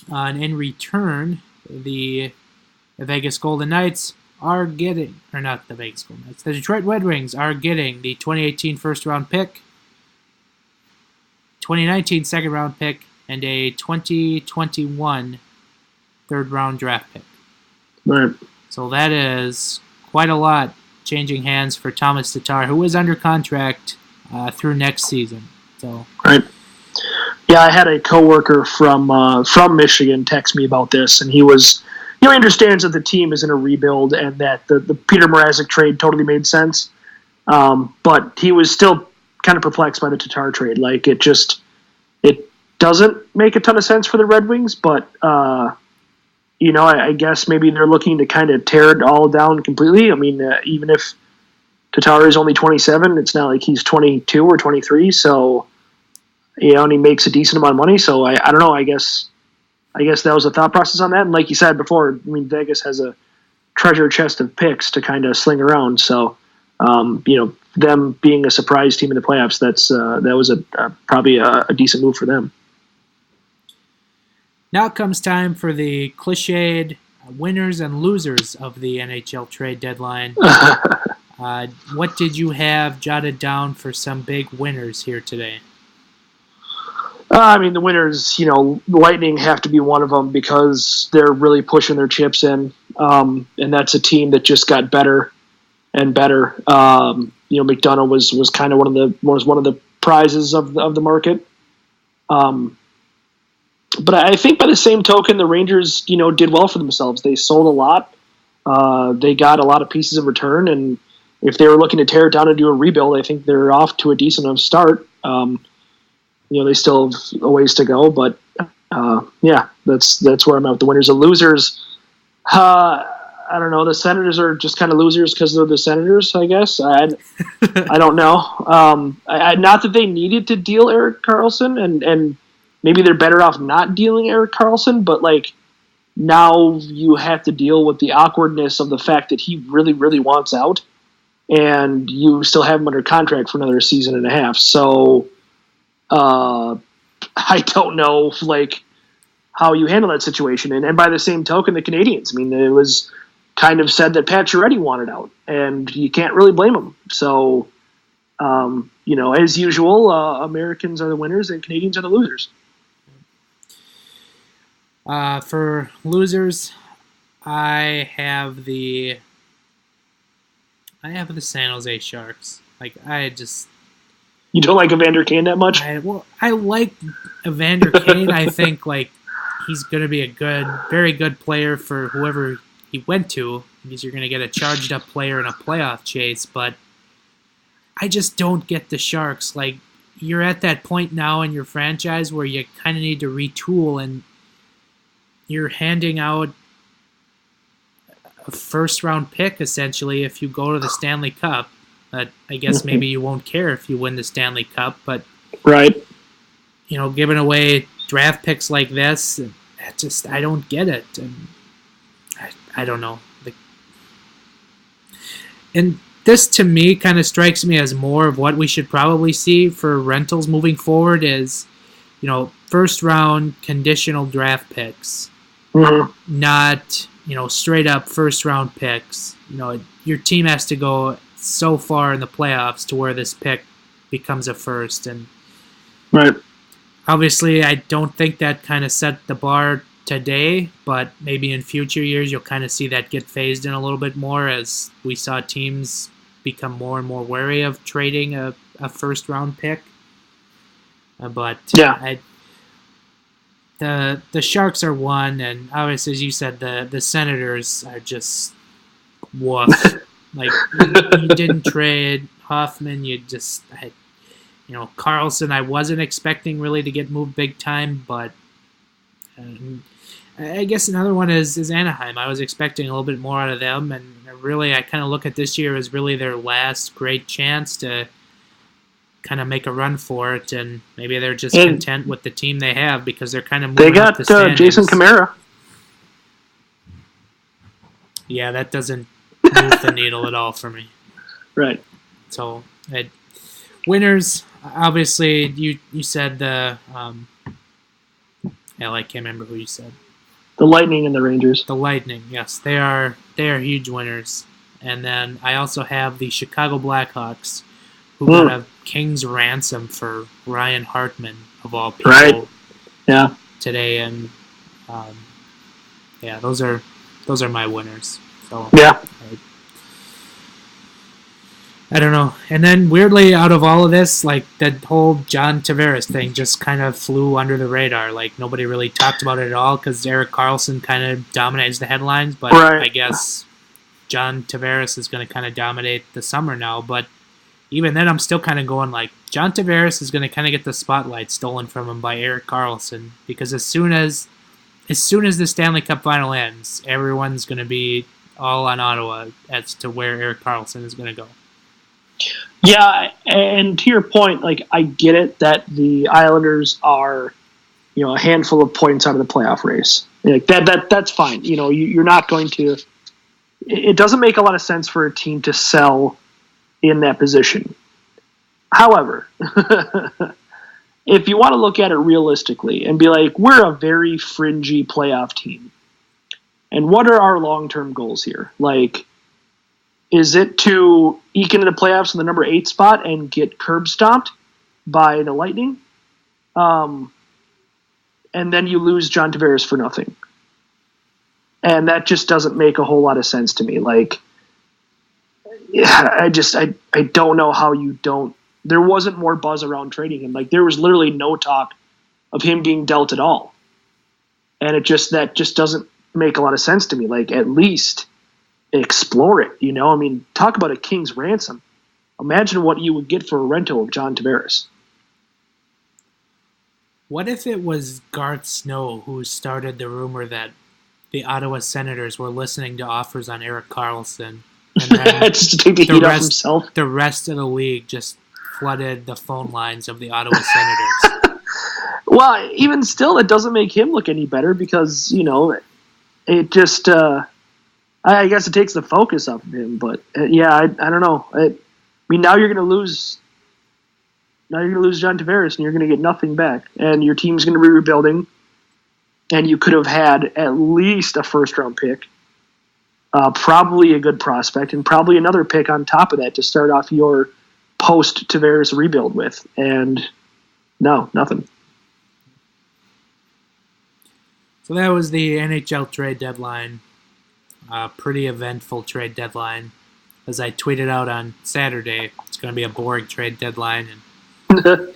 And in return, the Vegas Golden Knights are getting, or not the Vegas Golden Knights, the Detroit Red Wings are getting the 2018 first-round pick, 2019 second-round pick, and a 2021 third-round draft pick. Right. So that is quite a lot changing hands for Thomas Tatar, who is under contract through next season. So. Right. Yeah, I had a coworker from Michigan text me about this, and he was, he understands that the team is in a rebuild and that the Peter Mrazek trade totally made sense, but he was still kind of perplexed by the Tatar trade. Like, it doesn't make a ton of sense for the Red Wings, but I guess maybe they're looking to kind of tear it all down completely. I mean, even if Tatar is only 27, it's not like he's 22 or 23, so, and he makes a decent amount of money, so I don't know, I guess that was a thought process on that, and like you said before, I mean, Vegas has a treasure chest of picks to kind of sling around, so, them being a surprise team in the playoffs, that was probably a decent move for them. Now comes time for the cliched winners and losers of the NHL trade deadline. What did you have jotted down for some big winners here today? The winners, Lightning have to be one of them because they're really pushing their chips in, and that's a team that just got better and better. McDonough was kind of one of the prizes of the market. But I think by the same token, the Rangers, did well for themselves. They sold a lot. They got a lot of pieces in return, and if they were looking to tear it down and do a rebuild, I think they're off to a decent enough start. They still have a ways to go, but that's where I'm at with the winners and losers. I don't know. The Senators are just kind of losers because they're the Senators, I guess. I don't know. Not that they needed to deal Erik Karlsson, and maybe they're better off not dealing Erik Karlsson, but now you have to deal with the awkwardness of the fact that he really, really wants out, and you still have him under contract for another season and a half. So, I I don't know, like, how you handle that situation. And by the same token, the Canadians. I mean, it was kind of said that Pacioretty wanted out, and you can't really blame him. So, as usual, Americans are the winners and Canadians are the losers. For losers, I have the San Jose Sharks. Like, You don't like Evander Kane that much? I like Evander Kane. I think, like, he's going to be a very good player for whoever he went to, because you're going to get a charged up player in a playoff chase, but I just don't get the Sharks. Like, you're at that point now in your franchise where you kind of need to retool, and you're handing out a first-round pick, essentially, if you go to the Stanley Cup. But I guess maybe you won't care if you win the Stanley Cup, but right, giving away draft picks like this, I don't get it. And I don't know. And this, to me, kind of strikes me as more of what we should probably see for rentals moving forward is, first-round conditional draft picks, not, straight up first-round picks. Your team has to go so far in the playoffs to where this pick becomes a first. And right. Obviously, I don't think that kind of set the bar today, but maybe in future years you'll kind of see that get phased in a little bit more as we saw teams become more and more wary of trading a first-round pick. But yeah. The Sharks are one, and obviously, as you said, the Senators are just woof. Like, you didn't trade Hoffman. Carlson, I wasn't expecting really to get moved big time, but I guess another one is Anaheim. I was expecting a little bit more out of them, and really I kind of look at this year as really their last great chance to kind of make a run for it, and maybe they're just content with the team they have because they're kind of moving they up the got standings. Jason Kamara. Yeah, that doesn't move the needle at all for me. Right. So, winners, obviously, you said the I can't remember who you said. The Lightning and the Rangers. The Lightning, yes, they are huge winners. And then I also have the Chicago Blackhawks, who got a king's ransom for Ryan Hartman of all people. Right. Yeah. Today, and those are my winners. So yeah. I don't know. And then weirdly, out of all of this, like that whole John Tavares thing just kind of flew under the radar. Like nobody really talked about it at all because Erik Karlsson kind of dominates the headlines. But right. I guess John Tavares is going to kind of dominate the summer now. But even then, I'm still kind of going like John Tavares is going to kind of get the spotlight stolen from him by Erik Karlsson because as soon as the Stanley Cup final ends, everyone's going to be all on Ottawa as to where Erik Karlsson is going to go. Yeah, and to your point, like I get it that the Islanders are, a handful of points out of the playoff race. Like that's fine. You're not going to. It doesn't make a lot of sense for a team to sell in that position. However, if you want to look at it realistically and be like, we're a very fringy playoff team, and what are our long-term goals here? Like, is it to eke into the playoffs in the number 8 spot and get curb stomped by the Lightning? And then you lose John Tavares for nothing. And that just doesn't make a whole lot of sense to me. Like, I don't know how you don't. There wasn't more buzz around trading him. Like, there was literally no talk of him being dealt at all. And that just doesn't make a lot of sense to me. Like, at least explore it, I mean, talk about a king's ransom. Imagine what you would get for a rental of John Tavares. What if it was Garth Snow who started the rumor that the Ottawa Senators were listening to offers on Erik Karlsson, and then just to take the heat off himself? The rest of the league just flooded the phone lines of the Ottawa Senators. Well, even still, it doesn't make him look any better because, it just... I guess it takes the focus off of him, but I don't know. I mean, now you're going to lose Now you're going to lose John Tavares, and you're going to get nothing back. And your team's going to be rebuilding, and you could have had at least a first-round pick, probably a good prospect, and probably another pick on top of that to start off your post-Tavares rebuild with. And no, nothing. So that was the NHL trade deadline. Pretty eventful trade deadline. As I tweeted out on Saturday, it's going to be a boring trade deadline. And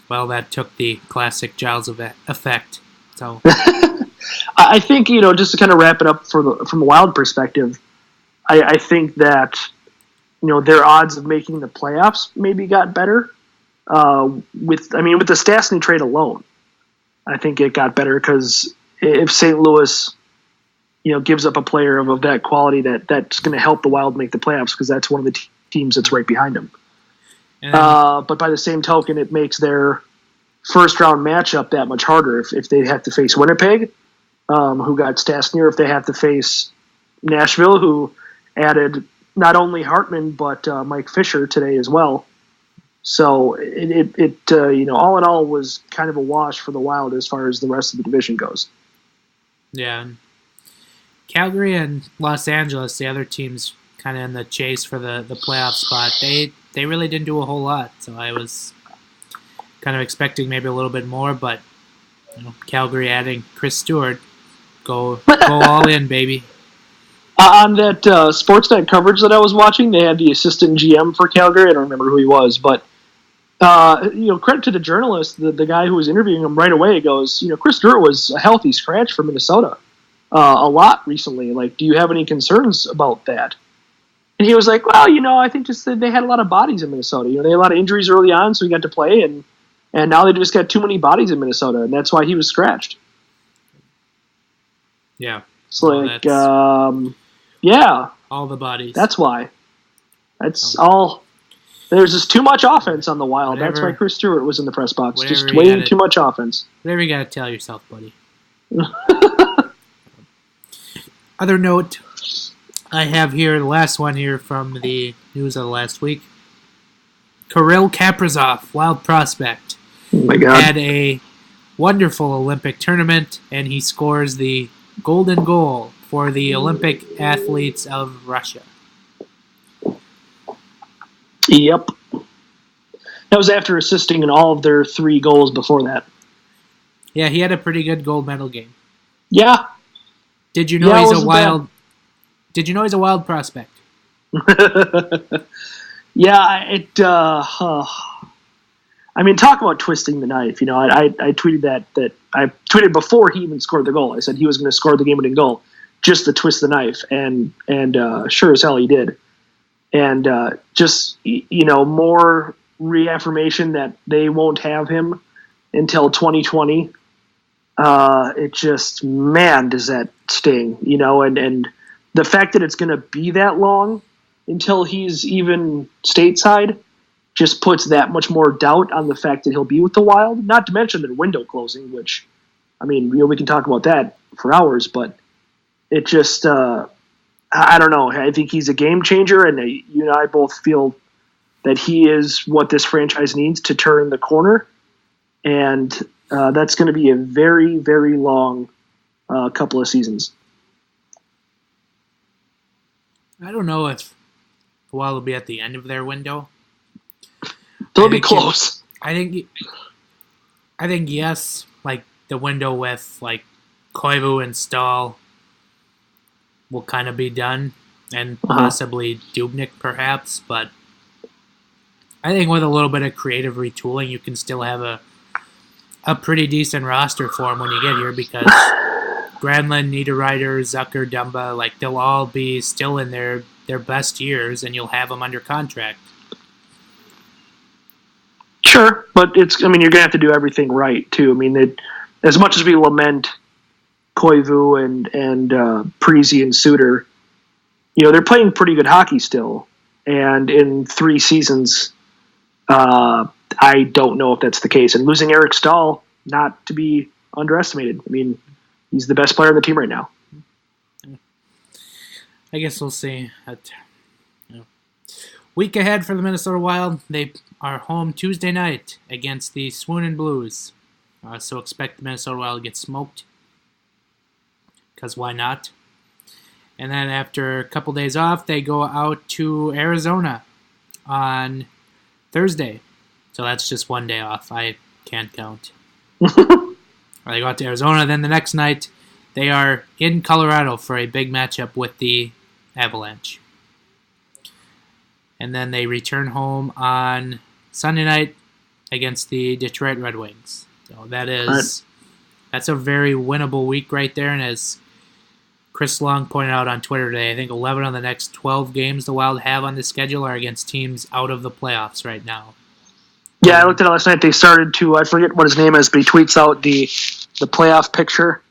well, that took the classic Giles effect. So I think, just to kind of wrap it up from a Wild perspective, I think that, their odds of making the playoffs maybe got better with the Stastny trade alone. I think it got better because if St. Louis, gives up a player of that quality, that's going to help the Wild make the playoffs because that's one of the teams that's right behind them. But by the same token, it makes their first-round matchup that much harder if they have to face Winnipeg, who got Stastny, or if they have to face Nashville, who added not only Hartman but Mike Fisher today as well. So it all in all was kind of a wash for the Wild as far as the rest of the division goes. Yeah. Calgary and Los Angeles, the other teams kind of in the chase for the playoff spot, they really didn't do a whole lot. So I was kind of expecting maybe a little bit more, but Calgary adding Chris Stewart, go all in, baby. On that Sportsnet coverage that I was watching, they had the assistant GM for Calgary. I don't remember who he was, but credit to the journalist, the guy who was interviewing him right away goes, Chris Stewart was a healthy scratch for Minnesota a lot recently. Like, do you have any concerns about that? And he was like, well, I think just that they had a lot of bodies in Minnesota. They had a lot of injuries early on, so he got to play, and now they just got too many bodies in Minnesota, and that's why he was scratched. Yeah. So, yeah. All the bodies. That's why. That's all. There's just too much offense on the Wild. That's why Chris Stewart was in the press box. Just way too much offense. Whatever you got to tell yourself, buddy. Other note I have here, the last one here from the news of the last week. Kirill Kaprizov, Wild prospect, oh my God, had a wonderful Olympic tournament, and he scores the golden goal for the Olympic athletes of Russia. Yep. That was after assisting in all of their 3 goals before that. Yeah, he had a pretty good gold medal game. Yeah. Did you know he's a wild? Bad. Did you know he's a Wild prospect? Yeah, talk about twisting the knife. I tweeted that I tweeted before he even scored the goal. I said he was going to score the game-winning goal, just to twist the knife, and sure as hell he did. And more reaffirmation that they won't have him until 2020. It just, man, does that sting, and the fact that it's going to be that long until he's even stateside just puts that much more doubt on the fact that he'll be with the Wild, not to mention the window closing, which, we can talk about that for hours, but it just, I don't know. I think he's a game changer, and you and I both feel that he is what this franchise needs to turn the corner, and that's going to be a very, very long couple of seasons. I don't know if the Wild will be at the end of their window. They'll be close. I think yes, like the window with like Koivu and Stahl will kind of be done, and possibly Dubnyk perhaps, but I think with a little bit of creative retooling, you can still have a pretty decent roster for him when you get here, because Granlund, Niederreiter, Zucker, Dumba, like they'll all be still in their best years, and you'll have them under contract. Sure, but you're going to have to do everything right too. As much as we lament Koivu and Parise and Suter, they're playing pretty good hockey still, and in 3 seasons, I don't know if that's the case. And losing Eric Stahl, not to be underestimated. He's the best player on the team right now. I guess we'll see. Week ahead for the Minnesota Wild. They are home Tuesday night against the Swoonin' Blues. So expect the Minnesota Wild to get smoked. Because why not? And then after a couple days off, they go out to Arizona on Thursday. So that's just one day off. I can't count. They go out to Arizona. Then the next night, they are in Colorado for a big matchup with the Avalanche. And then they return home on Sunday night against the Detroit Red Wings. So that's a very winnable week right there. And as Chris Long pointed out on Twitter today, I think 11 of the next 12 games the Wild have on the schedule are against teams out of the playoffs right now. Yeah, I looked at it last night. They started to, I forget what his name is, but he tweets out the playoff picture.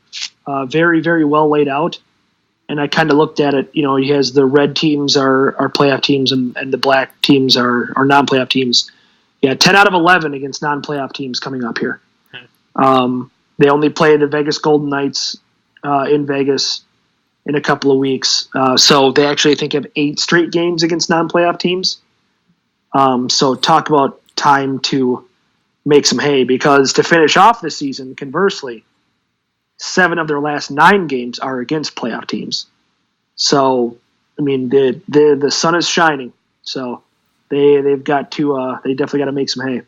Very, very well laid out. And I kind of looked at it. He has the red teams are playoff teams and the black teams are non-playoff teams. Yeah, 10 out of 11 against non-playoff teams coming up here. They only play the Vegas Golden Knights in Vegas in a couple of weeks. So they actually, I think, have 8 straight games against non-playoff teams. So talk about time to make some hay, because to finish off the season, conversely, 7 of their last 9 games are against playoff teams. So, I mean, the sun is shining. So they've got to they definitely got to make some hay.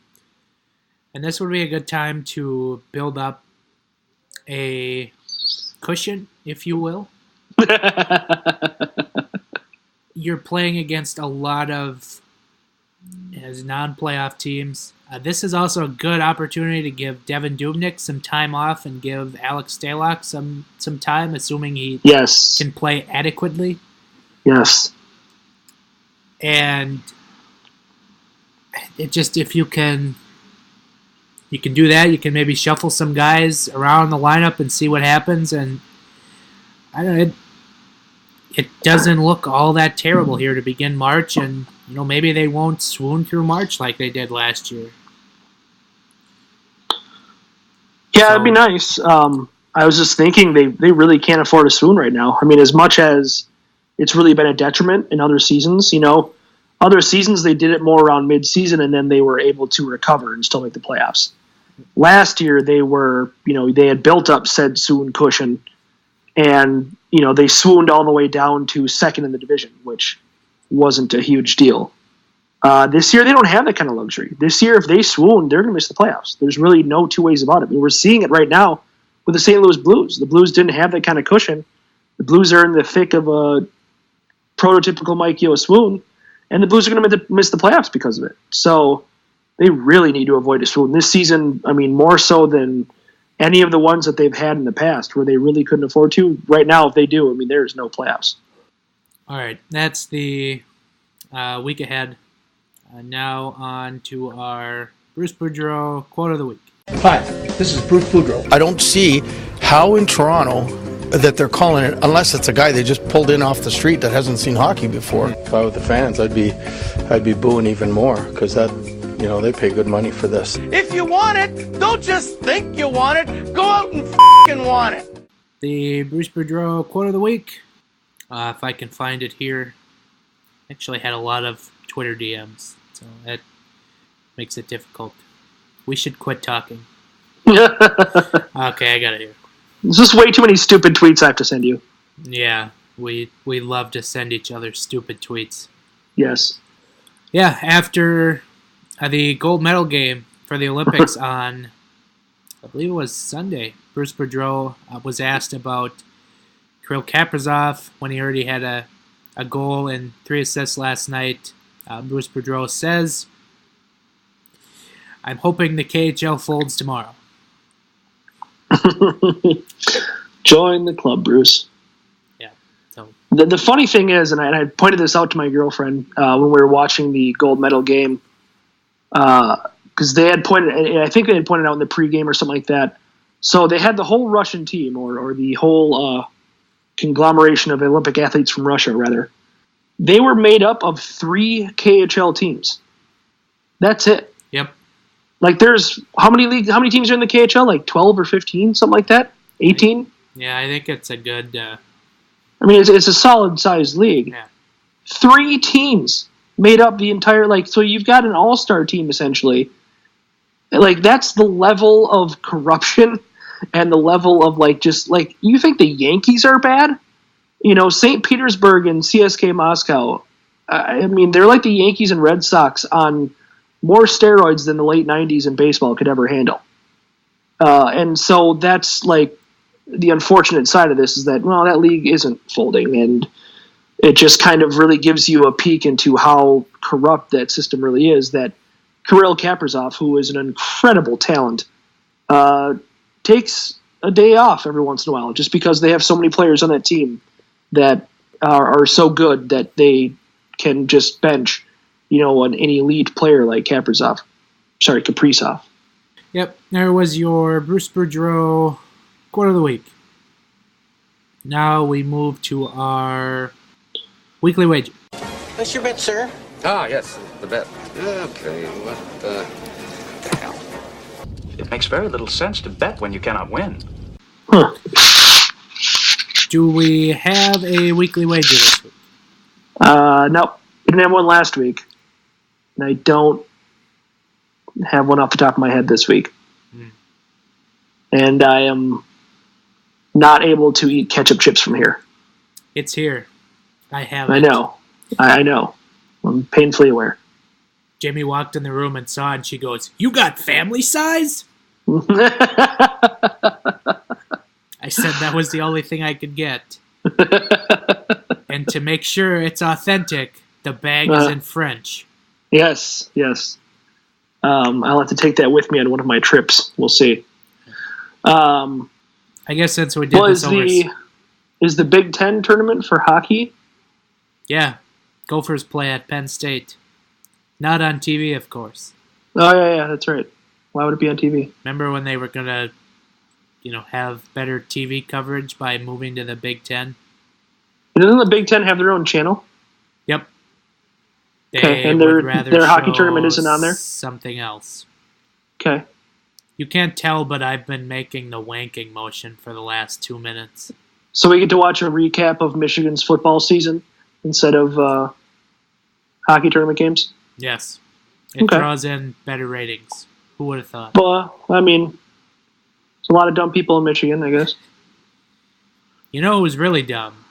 And this would be a good time to build up a cushion, if you will. You're playing against a lot of as non-playoff teams. This is also a good opportunity to give Devin Dubnyk some time off and give Alex Stalock some time, assuming he can play adequately. Yes. And it just, if you can do that. You can maybe shuffle some guys around the lineup and see what happens. And I don't know, it doesn't look all that terrible here to begin March, and maybe they won't swoon through March like they did last year. Yeah, it'd be nice. I was just thinking they really can't afford a swoon right now. I mean, as much as it's really been a detriment in other seasons, other seasons they did it more around mid-season and then they were able to recover and still make the playoffs. Last year they were, they had built up said swoon cushion, and they swooned all the way down to second in the division, which wasn't a huge deal. This year they don't have that kind of luxury. This year, if they swoon, they're going to miss the playoffs. There's really no two ways about it. I mean, we're seeing it right now with the St. Louis Blues. The Blues didn't have that kind of cushion. The Blues are in the thick of a prototypical Mike Yeo swoon, and the Blues are going to miss the playoffs because of it. So they really need to avoid a swoon this season. I mean, more so than any of the ones that they've had in the past where they really couldn't afford to. Right now, if they do, I mean, there's no playoffs. All right, that's the week ahead. Now on to our Bruce Boudreau quote of the week. Hi, this is Bruce Boudreau. I don't see how in Toronto that they're calling it, unless it's a guy they just pulled in off the street that hasn't seen hockey before. If I were the fans, I'd be booing even more, because that, they pay good money for this. If you want it, don't just think you want it. Go out and f***ing want it. The Bruce Boudreau quote of the week. If I can find it here. Actually had a lot of Twitter DMs, so that makes it difficult. We should quit talking. Okay, I got it here. There's just way too many stupid tweets I have to send you. Yeah, we love to send each other stupid tweets. Yes. Yeah, after the gold medal game for the Olympics on, I believe it was Sunday, Bruce Boudreau was asked about Kirill Kaprizov when he heard he had a goal and 3 assists last night. Bruce Boudreau says, "I'm hoping the KHL folds tomorrow." Join the club, Bruce. Yeah. So the funny thing is, and I pointed this out to my girlfriend when we were watching the gold medal game, because they had pointed, I think they had pointed out in the pregame or something like that. So they had the whole Russian team, or the whole conglomeration of Olympic athletes from Russia, rather. They were made up of 3 KHL teams. That's it. Yep. Like, there's how many teams are in the KHL? Like 12 or 15, something like that. 18. Yeah, I think it's a good. I mean, it's a solid sized league. Yeah. 3 teams made up the entire, like, so you've got an all-star team, essentially. Like, that's the level of corruption and the level of, like, just, like, you think the Yankees are bad? You know, St. Petersburg and CSKA Moscow, I mean, they're like the Yankees and Red Sox on more steroids than the late 90s in baseball could ever handle. And so that's, like, the unfortunate side of this is that, well, that league isn't folding, and it just kind of really gives you a peek into how corrupt that system really is, that Kirill Kaprizov, who is an incredible talent, takes a day off every once in a while just because they have so many players on that team that are so good that they can just bench, you know, an elite player like Kaprizov. Sorry, Kaprizov. Yep, there was your Bruce Boudreau quote of the week. Now we move to our weekly wager. What's your bet, sir? Ah, yes, the bet. Okay, what the hell? It makes very little sense to bet when you cannot win. Huh. Do we have a weekly wager this week? No, we didn't have one last week. And I don't have one off the top of my head this week. And I am not able to eat ketchup chips from here. It's here. I have it. I know. I know. I'm painfully aware. Jamie walked in the room and saw it, and she goes, "You got family size?" I said that was the only thing I could get. And to make sure it's authentic, the bag is in French. Yes. I'll have to take that with me on one of my trips. We'll see. I guess since we did this over... Is the Big Ten tournament for hockey? Yeah. Gophers play at Penn State. Not on TV, of course. Oh, yeah, that's right. Why would it be on TV? Remember when they were going to, have better TV coverage by moving to the Big Ten? Doesn't the Big Ten have their own channel? Yep. Okay, and their hockey tournament isn't on there? Something else. Okay. You can't tell, but I've been making the wanking motion for the last 2 minutes. So we get to watch a recap of Michigan's football season instead of hockey tournament games? Yes. It draws in better ratings. Who would have thought? Well, I mean, there's a lot of dumb people in Michigan, I guess. You know who was really dumb?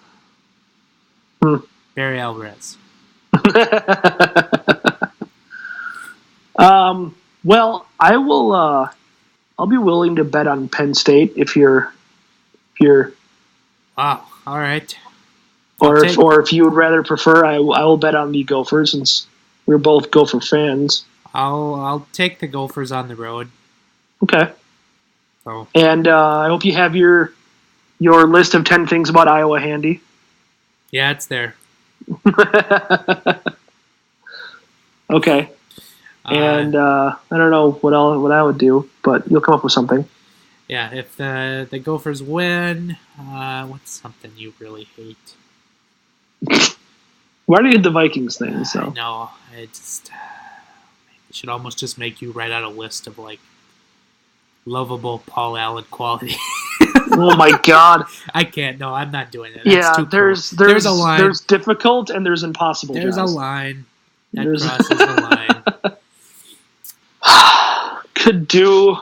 Barry Alvarez. Well, I will. I'll be willing to bet on Penn State if you're. Wow. All right. Or if you would rather prefer, I will bet on the Gophers since we're both Gopher fans. I'll take the Gophers on the road. Okay. So. And I hope you have your list of 10 things about Iowa handy. Yeah, it's there. Okay. And I don't know what I would do, but you'll come up with something. Yeah, if the Gophers win, what's something you really hate? Why do you hate the Vikings thing? So I know. It should almost just make you write out a list of like lovable Paul Allen quality. Oh my God! I can't. No, I'm not doing it. That's yeah, too there's a line. There's difficult and there's impossible. There's Giles. a line that crosses the line. Could do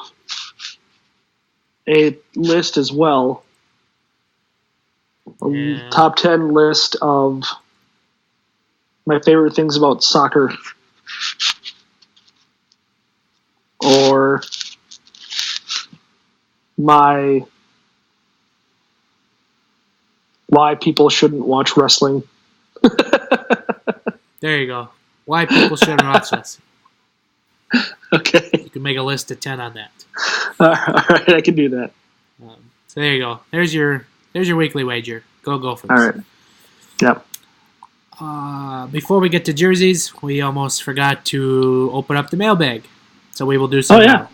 a list as well. A top 10 list of my favorite things about soccer. Or why people shouldn't watch wrestling. There you go. Why people shouldn't watch wrestling. Okay. You can make a list of 10 on that. All right, I can do that. So there you go. There's your weekly wager. Go Gophers. All right. Yep. Before we get to jerseys, we almost forgot to open up the mailbag. So we will do so now.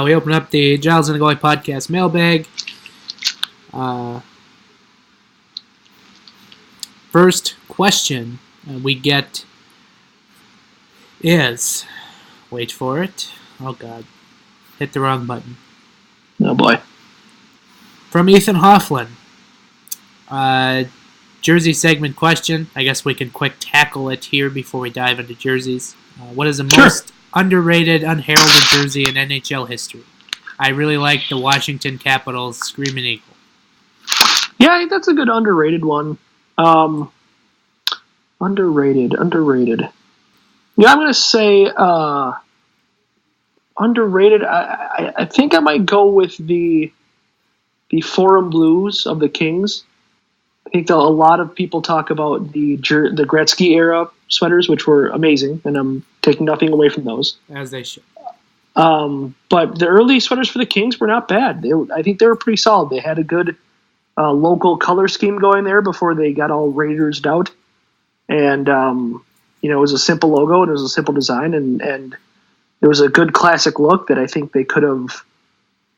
We open up the Giles and the Goalie podcast mailbag. First question we get is, wait for it. Oh God, hit the wrong button. Oh boy. From Ethan Hofflin. jersey segment question. I guess we can quick tackle it here before we dive into jerseys. What is the most underrated, unheralded jersey in NHL history? I really like the Washington Capitals Screaming Eagle. Yeah, I think that's a good underrated one. Underrated. Yeah, I'm going to say underrated. I think I might go with the Forum Blues of the Kings. I think a lot of people talk about the Gretzky era sweaters, which were amazing, and I'm taking nothing away from those. As they should. But the early sweaters for the Kings were not bad. I think they were pretty solid. They had a good local color scheme going there before they got all Raiders'd out. And, it was a simple logo and it was a simple design, and it was a good classic look that I think they could have,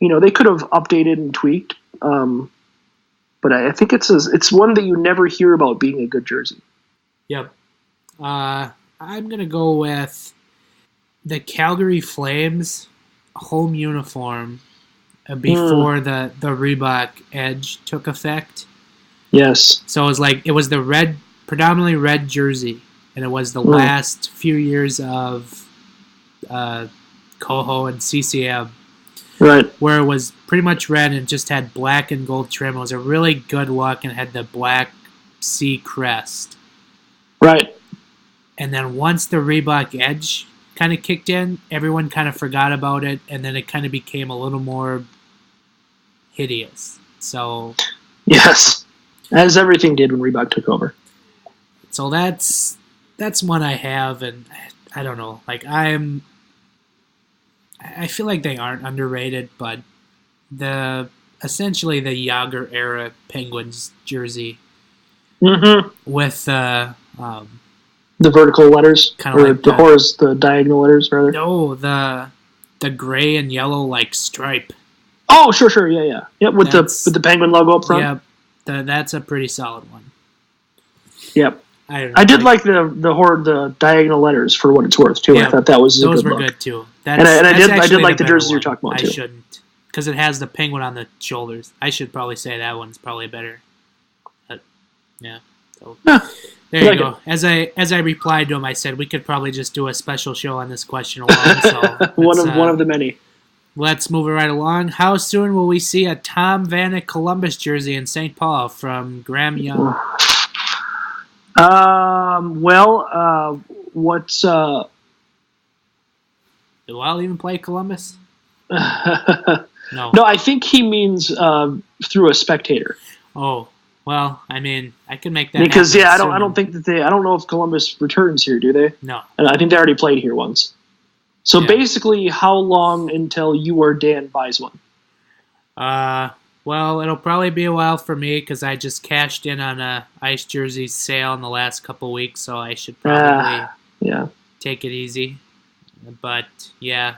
updated and tweaked. But I think it's one that you never hear about being a good jersey. Yep. I'm going to go with the Calgary Flames home uniform before the Reebok Edge took effect. Yes. So it was the predominantly red jersey, and it was the last few years of Coho and CCM. Right. Where it was pretty much red and just had black and gold trim. It was a really good look and had the black C crest. Right. And then once the Reebok Edge kind of kicked in, everyone kind of forgot about it, and then it kind of became a little more hideous. So yes, as everything did when Reebok took over. So that's one I have, and I don't know. I feel like they aren't underrated, but essentially the Yager era Penguins jersey with the vertical letters, kind of like the diagonal letters, rather. No, the gray and yellow stripe. Oh, sure, yeah. With the Penguin logo up front. Yeah, that's a pretty solid one. Yep. I did like the diagonal letters for what it's worth too. Yeah, I thought that was a those good were look. Good too. I did like the jerseys you're talking about too. I shouldn't, because it has the penguin on the shoulders. I should probably say that one's probably better. But, yeah. So, there you go. As I replied to him, I said we could probably just do a special show on this question alone. So one of the many. Let's move it right along. How soon will we see a Tom Vanek Columbus jersey in St. Paul from Graham Young? What's Do Wild even play Columbus? No. No, I think he means through a spectator. Oh, well, I mean, I could make that because I don't think that I don't know if Columbus returns here, do they? No. And I think they already played here once. So basically, how long until you or Dan buys one? Well, it'll probably be a while for me because I just cashed in on a Ice jersey sale in the last couple weeks, so I should probably take it easy. But yeah,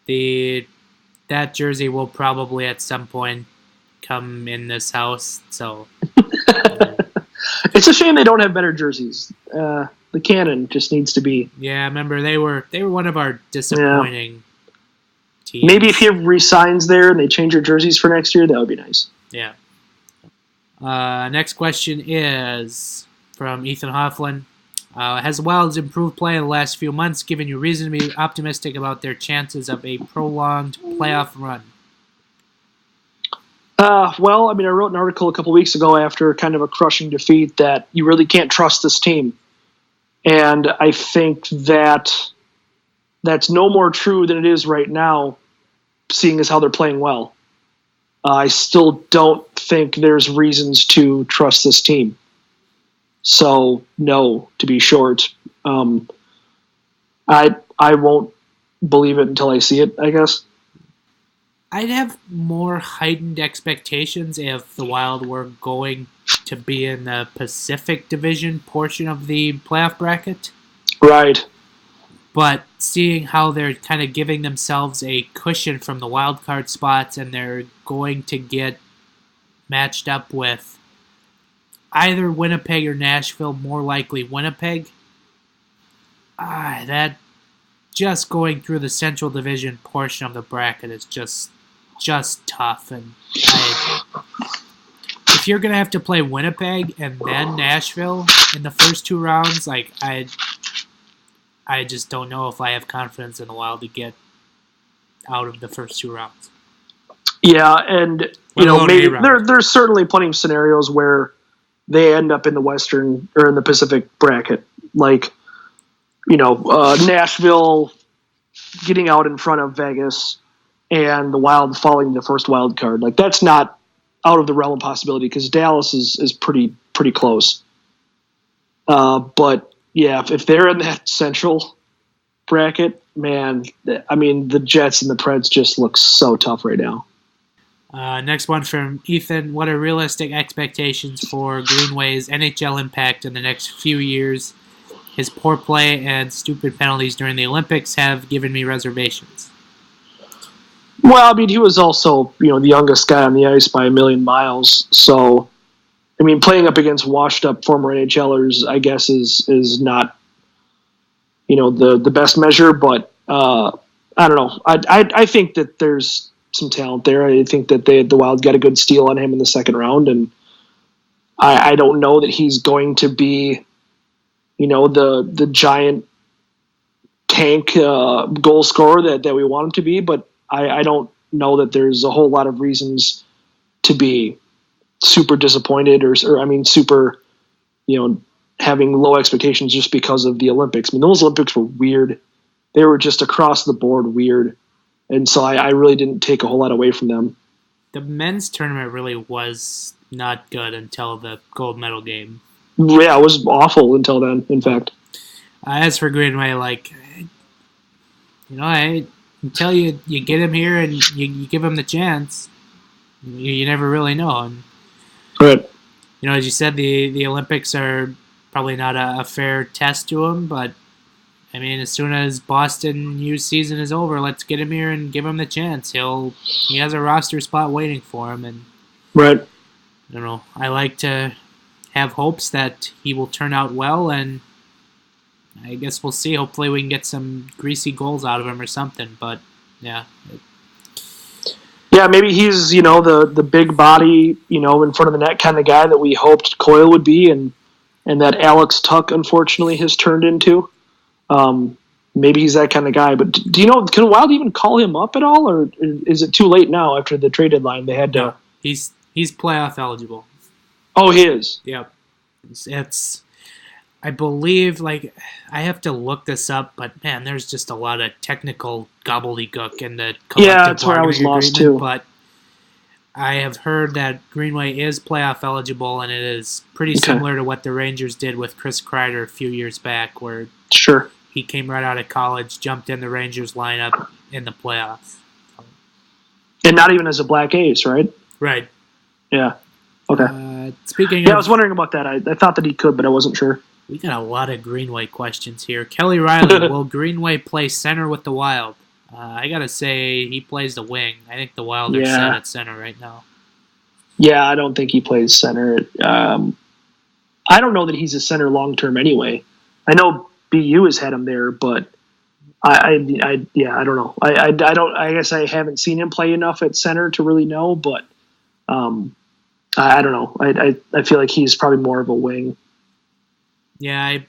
that jersey will probably at some point come in this house. So it's a shame they don't have better jerseys. The Cannon just needs to be. Yeah, remember they were one of our disappointing. Teams. Maybe if he resigns there and they change your jerseys for next year, that would be nice. Yeah. Next question is from Ethan Hofflin. Has the Wild's improved play in the last few months given you reason to be optimistic about their chances of a prolonged playoff run? Well, I mean, I wrote an article a couple weeks ago after kind of a crushing defeat that you really can't trust this team. And I think that's no more true than it is right now, seeing as how they're playing well. I still don't think there's reasons to trust this team. So, no, to be short. I won't believe it until I see it, I guess. I'd have more heightened expectations if the Wild were going to be in the Pacific Division portion of the playoff bracket. Right. But seeing how they're kind of giving themselves a cushion from the wild card spots and they're going to get matched up with either Winnipeg or Nashville, more likely Winnipeg, that just going through the Central Division portion of the bracket is just tough. And if if you're gonna have to play Winnipeg and then Nashville in the first 2 rounds, like I just don't know if I have confidence in the Wild to get out of the first 2 rounds. Yeah, and maybe there's certainly plenty of scenarios where they end up in the Western or in the Pacific bracket, like Nashville getting out in front of Vegas and the Wild falling the first wild card. Like, that's not out of the realm of possibility because Dallas is pretty close. But yeah, if they're in that Central bracket, man, I mean, the Jets and the Preds just look so tough right now. Next one from Ethan. What are realistic expectations for Greenway's NHL impact in the next few years? His poor play and stupid penalties during the Olympics have given me reservations. Well, I mean, he was also, the youngest guy on the ice by a million miles. So, I mean, playing up against washed-up former NHLers, I guess, is not, the best measure. But I don't know. I think that there's some talent there. I think that the Wild got a good steal on him in the second round, and I don't know that he's going to be, the giant tank goal scorer that we want him to be, but I don't know that there's a whole lot of reasons to be super disappointed or super, having low expectations just because of the Olympics. I mean, those Olympics were weird. They were just across the board weird. And so I really didn't take a whole lot away from them. The men's tournament really was not good until the gold medal game. Yeah, it was awful until then, in fact. As for Greenway, until you get him here and you give him the chance, you never really know. And, right. As you said, the Olympics are probably not a fair test to him, but I mean, as soon as Boston U season is over, let's get him here and give him the chance. He has a roster spot waiting for him, and right. I don't know. I like to have hopes that he will turn out well, and I guess we'll see. Hopefully, we can get some greasy goals out of him or something. But yeah. Yeah, maybe he's the big body in front of the net kind of guy that we hoped Coyle would be, and that Alex Tuck unfortunately has turned into. Maybe he's that kind of guy, but can Wild even call him up at all, or is it too late now after the trade deadline? They had to. No, he's playoff eligible. Oh, he is. Yep. It's I believe, I have to look this up, but man, there's just a lot of technical gobbledygook in the collective that's where I was lost too. But I have heard that Greenway is playoff eligible, and it is pretty similar to what the Rangers did with Chris Kreider a few years back, where sure. He came right out of college, jumped in the Rangers lineup in the playoffs. And not even as a black ace, right? Right. Yeah. Okay. I was wondering about that. I thought that he could, but I wasn't sure. We got a lot of Greenway questions here. Kelly Riley, will Greenway play center with the Wild? I got to say he plays the wing. I think the Wild are set at center right now. Yeah, I don't think he plays center. I don't know that he's a center long-term anyway. I know BU has had him there, but I don't know. I guess I haven't seen him play enough at center to really know, but I don't know. I feel like he's probably more of a wing. Yeah, I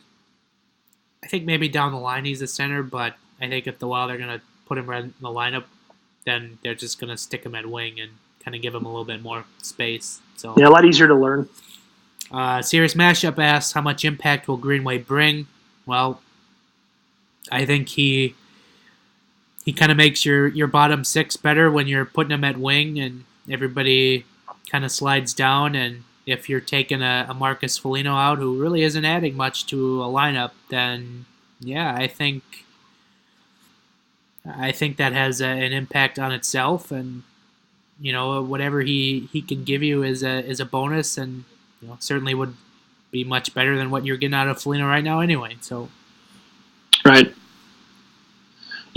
think maybe down the line he's a center, but I think if the Wild are going to put him right in the lineup, then they're just going to stick him at wing and kind of give him a little bit more space. So yeah, a lot easier to learn. Serious Mashup asks, how much impact will Greenway bring? Well, I think he kind of makes your bottom six better when you're putting him at wing and everybody kind of slides down. And if you're taking a Marcus Foligno out who really isn't adding much to a lineup, then yeah, I think that has an impact on itself. And whatever he can give you is a bonus, and certainly would be much better than what you're getting out of Foligno right now anyway. So, right.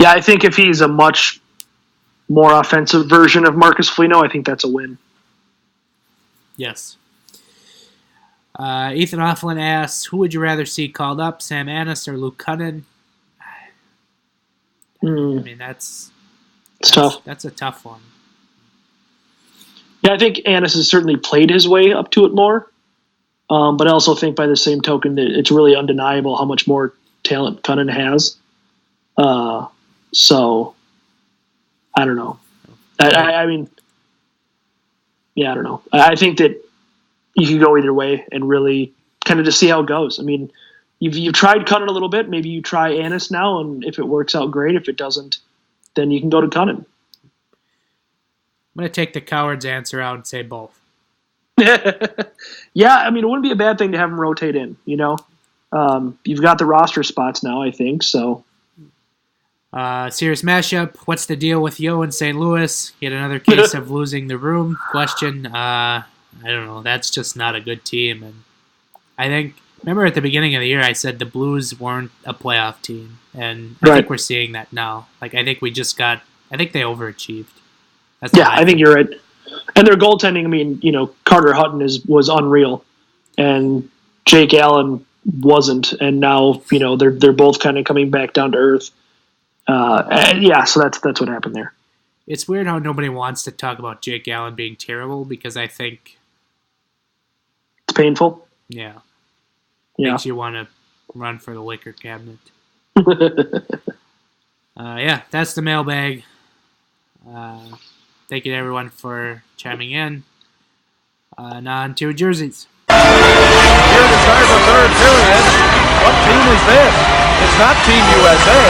Yeah, I think if he's a much more offensive version of Marcus Foligno, I think that's a win. Yes. Ethan Offlin asks, who would you rather see called up, Sam Anis or Luke Cunnin? I mean, that's tough. That's a tough one. Yeah, I think Annis has certainly played his way up to it more. But I also think by the same token that it's really undeniable how much more talent Cunnin has. So, I don't know. I mean, yeah, I don't know. I think that you can go either way and really kind of just see how it goes. I mean, you've tried Cunnin a little bit. Maybe you try Annis now, and if it works out, great. If it doesn't, then you can go to Cunnin. I'm going to take the coward's answer out and say both. Yeah, I mean, it wouldn't be a bad thing to have him rotate in, you know? You've got the roster spots now, I think, so. Serious mashup. What's the deal with Yo in St. Louis? Yet another case of losing the room? Question. I don't know. That's just not a good team. And I think, remember at the beginning of the year, I said the Blues weren't a playoff team. And I think we're seeing that now. Like, I think they overachieved. I think you're right. And their goaltending, I mean, you know, Carter Hutton was unreal. And Jake Allen wasn't. And now, you know, they're both kind of coming back down to earth. So that's what happened there. It's weird how nobody wants to talk about Jake Allen being terrible because I think it's painful. Yeah. Makes you want to run for the liquor cabinet. That's the mailbag. Thank you to everyone for chiming in. Now on to jerseys. Here to start the third period. What team is this? It's not Team USA.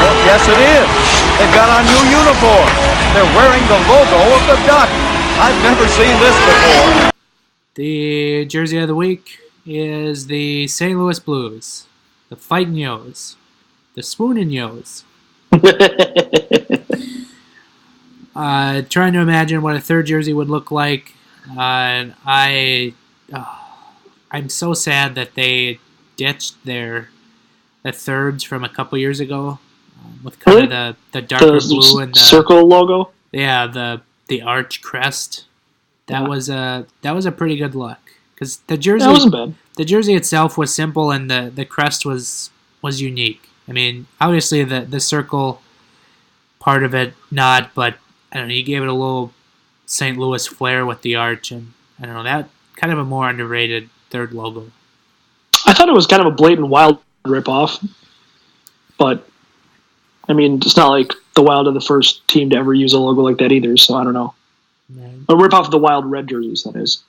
Well, yes, it is. They've got on new uniforms. They're wearing the logo of the Duck. I've never seen this before. The jersey of the week is the St. Louis Blues. The Fightin' Yos. The Swoonin' Yos. Trying to imagine what a third jersey would look like. I'm so sad that they ditched the thirds from a couple years ago with kind of the darker blue and the circle logo. Yeah, the arch crest. That was a pretty good look because the jersey wasn't bad. The jersey itself was simple and the crest was unique. I mean, obviously the circle part of it not, but I don't know. You gave it a little St. Louis flair with the arch, and I don't know, that kind of a more underrated third logo. I thought it was kind of a blatant Wild ripoff, but I mean, it's not like the Wild are the first team to ever use a logo like that either. So I don't know. Right. A ripoff of the Wild red jerseys, that is.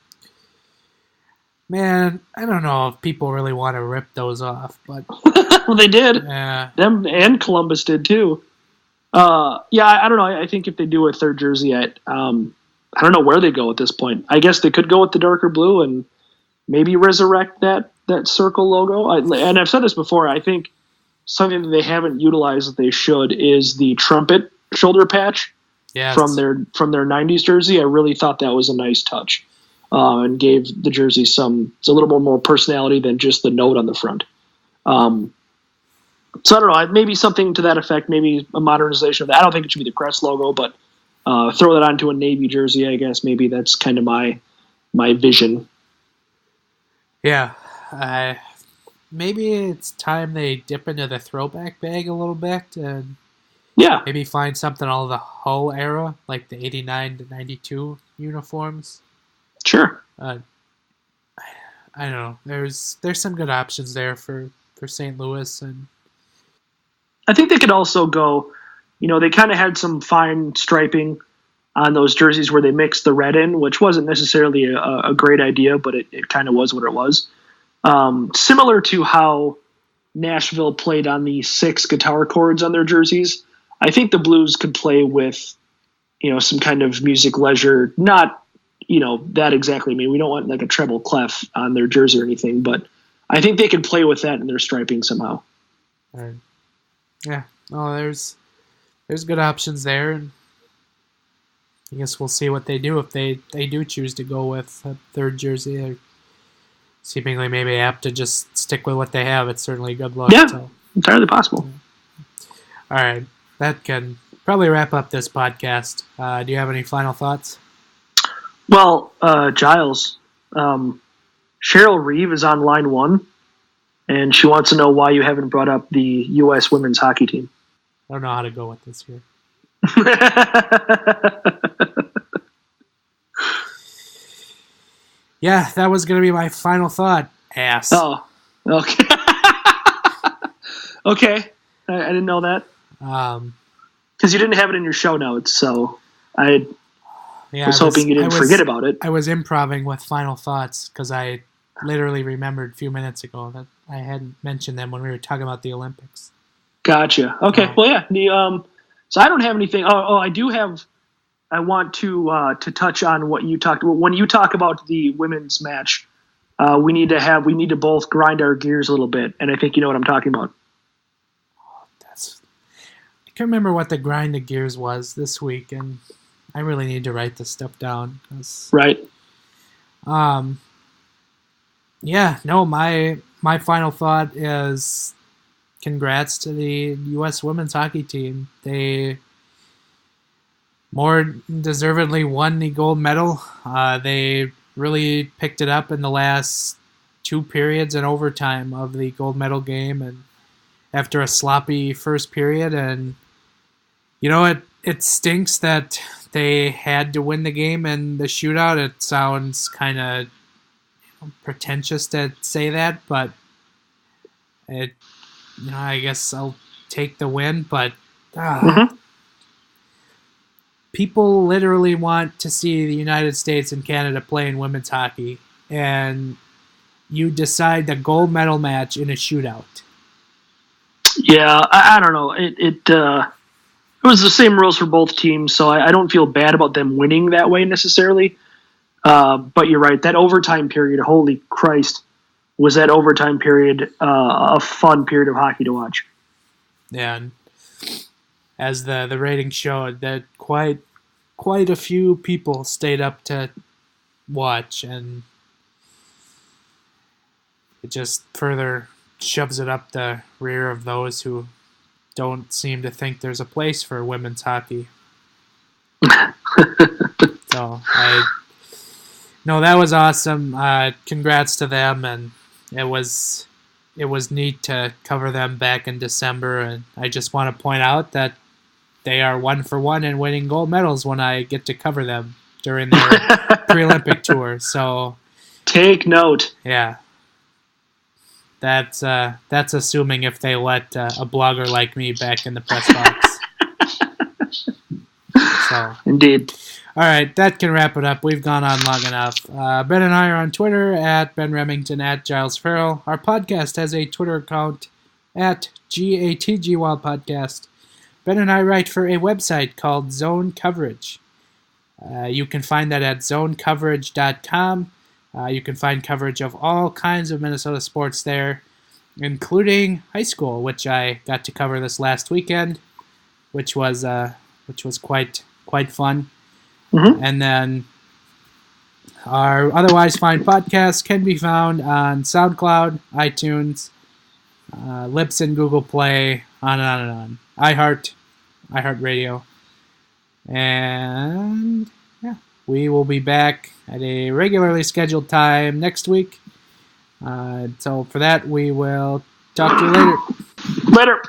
Man, I don't know if people really want to rip those off, but well, they did. Yeah. Them and Columbus did too. I don't know. I think if they do a third jersey, I don't know where they go at this point. I guess they could go with the darker blue and maybe resurrect that circle logo. And I've said this before. I think something that they haven't utilized that they should is the trumpet shoulder patch from their 90s jersey. I really thought that was a nice touch and gave the jersey it's a little more personality than just the note on the front. So I don't know, maybe something to that effect, maybe a modernization of that. I don't think it should be the crest logo, but throw that onto a Navy jersey, I guess. Maybe that's kind of my vision. Yeah. Maybe it's time they dip into the throwback bag a little bit and maybe find something all of the Ho era, like the 89 to 92 uniforms. Sure. I don't know. There's some good options there for St. Louis, and I think they could also go, they kind of had some fine striping on those jerseys where they mixed the red in, which wasn't necessarily a great idea, but it kind of was what it was. Similar to how Nashville played on the 6 guitar chords on their jerseys, I think the Blues could play with, some kind of music leisure, not, that exactly. I mean, we don't want like a treble clef on their jersey or anything, but I think they could play with that in their striping somehow. Right. Yeah. Oh, there's good options there, and I guess we'll see what they do if they do choose to go with a third jersey. They're seemingly maybe apt to just stick with what they have. It's certainly good luck. Yeah, entirely possible. All right. That can probably wrap up this podcast. Do you have any final thoughts? Well, Giles, Cheryl Reeve is on line 1, and she wants to know why you haven't brought up the U.S. women's hockey team. I don't know how to go with this here. Yeah, that was going to be my final thought, ass. Oh, okay. Okay. I didn't know that. Because you didn't have it in your show notes, so I was hoping you didn't forget about it. I was improving with final thoughts because I literally remembered a few minutes ago that I hadn't mentioned them when we were talking about the Olympics. Gotcha. Okay. Well, yeah. So I don't have anything. I do have. I want to touch on what you talked about. When you talk about the women's match, we need to both grind our gears a little bit, and I think you know what I'm talking about. I can't remember what the grind of gears was this week, and I really need to write this stuff down. Right. Yeah. No. My final thought is, congrats to the U.S. women's hockey team. They more deservedly won the gold medal. They really picked it up in the last 2 periods and overtime of the gold medal game, and after a sloppy first period. And it stinks that they had to win the game in the shootout. It sounds kind of pretentious to say that, but I guess I'll take the win. But people literally want to see the United States and Canada play in women's hockey, and you decide the gold medal match in a shootout. Yeah, I don't know. It was the same rules for both teams, so I don't feel bad about them winning that way necessarily. But you're right. That overtime period, holy Christ, was that overtime period a fun period of hockey to watch. Yeah, and as the ratings showed, that quite a few people stayed up to watch, and it just further shoves it up the rear of those who don't seem to think there's a place for women's hockey. So that was awesome. Congrats to them, and it was neat to cover them back in December. And I just want to point out that they are 1-for-1 in winning gold medals when I get to cover them during their pre-Olympic tour. So take note. Yeah. That's assuming if they let a blogger like me back in the press box. So indeed. All right, that can wrap it up. We've gone on long enough. Ben and I are on Twitter at Ben Remington, at Giles Farrell. Our podcast has a Twitter account at GATG Wild Podcast. Ben and I write for a website called Zone Coverage. You can find that at zonecoverage.com. You can find coverage of all kinds of Minnesota sports there, including high school, which I got to cover this last weekend, which was quite fun. Mm-hmm. And then our otherwise fine podcasts can be found on SoundCloud, iTunes, Libsyn, Google Play, on and on and on. iHeartRadio. And yeah, we will be back at a regularly scheduled time next week. So for that, we will talk to you later. Later.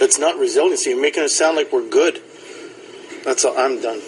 It's not resiliency. You're making it sound like we're good. That's all. I'm done.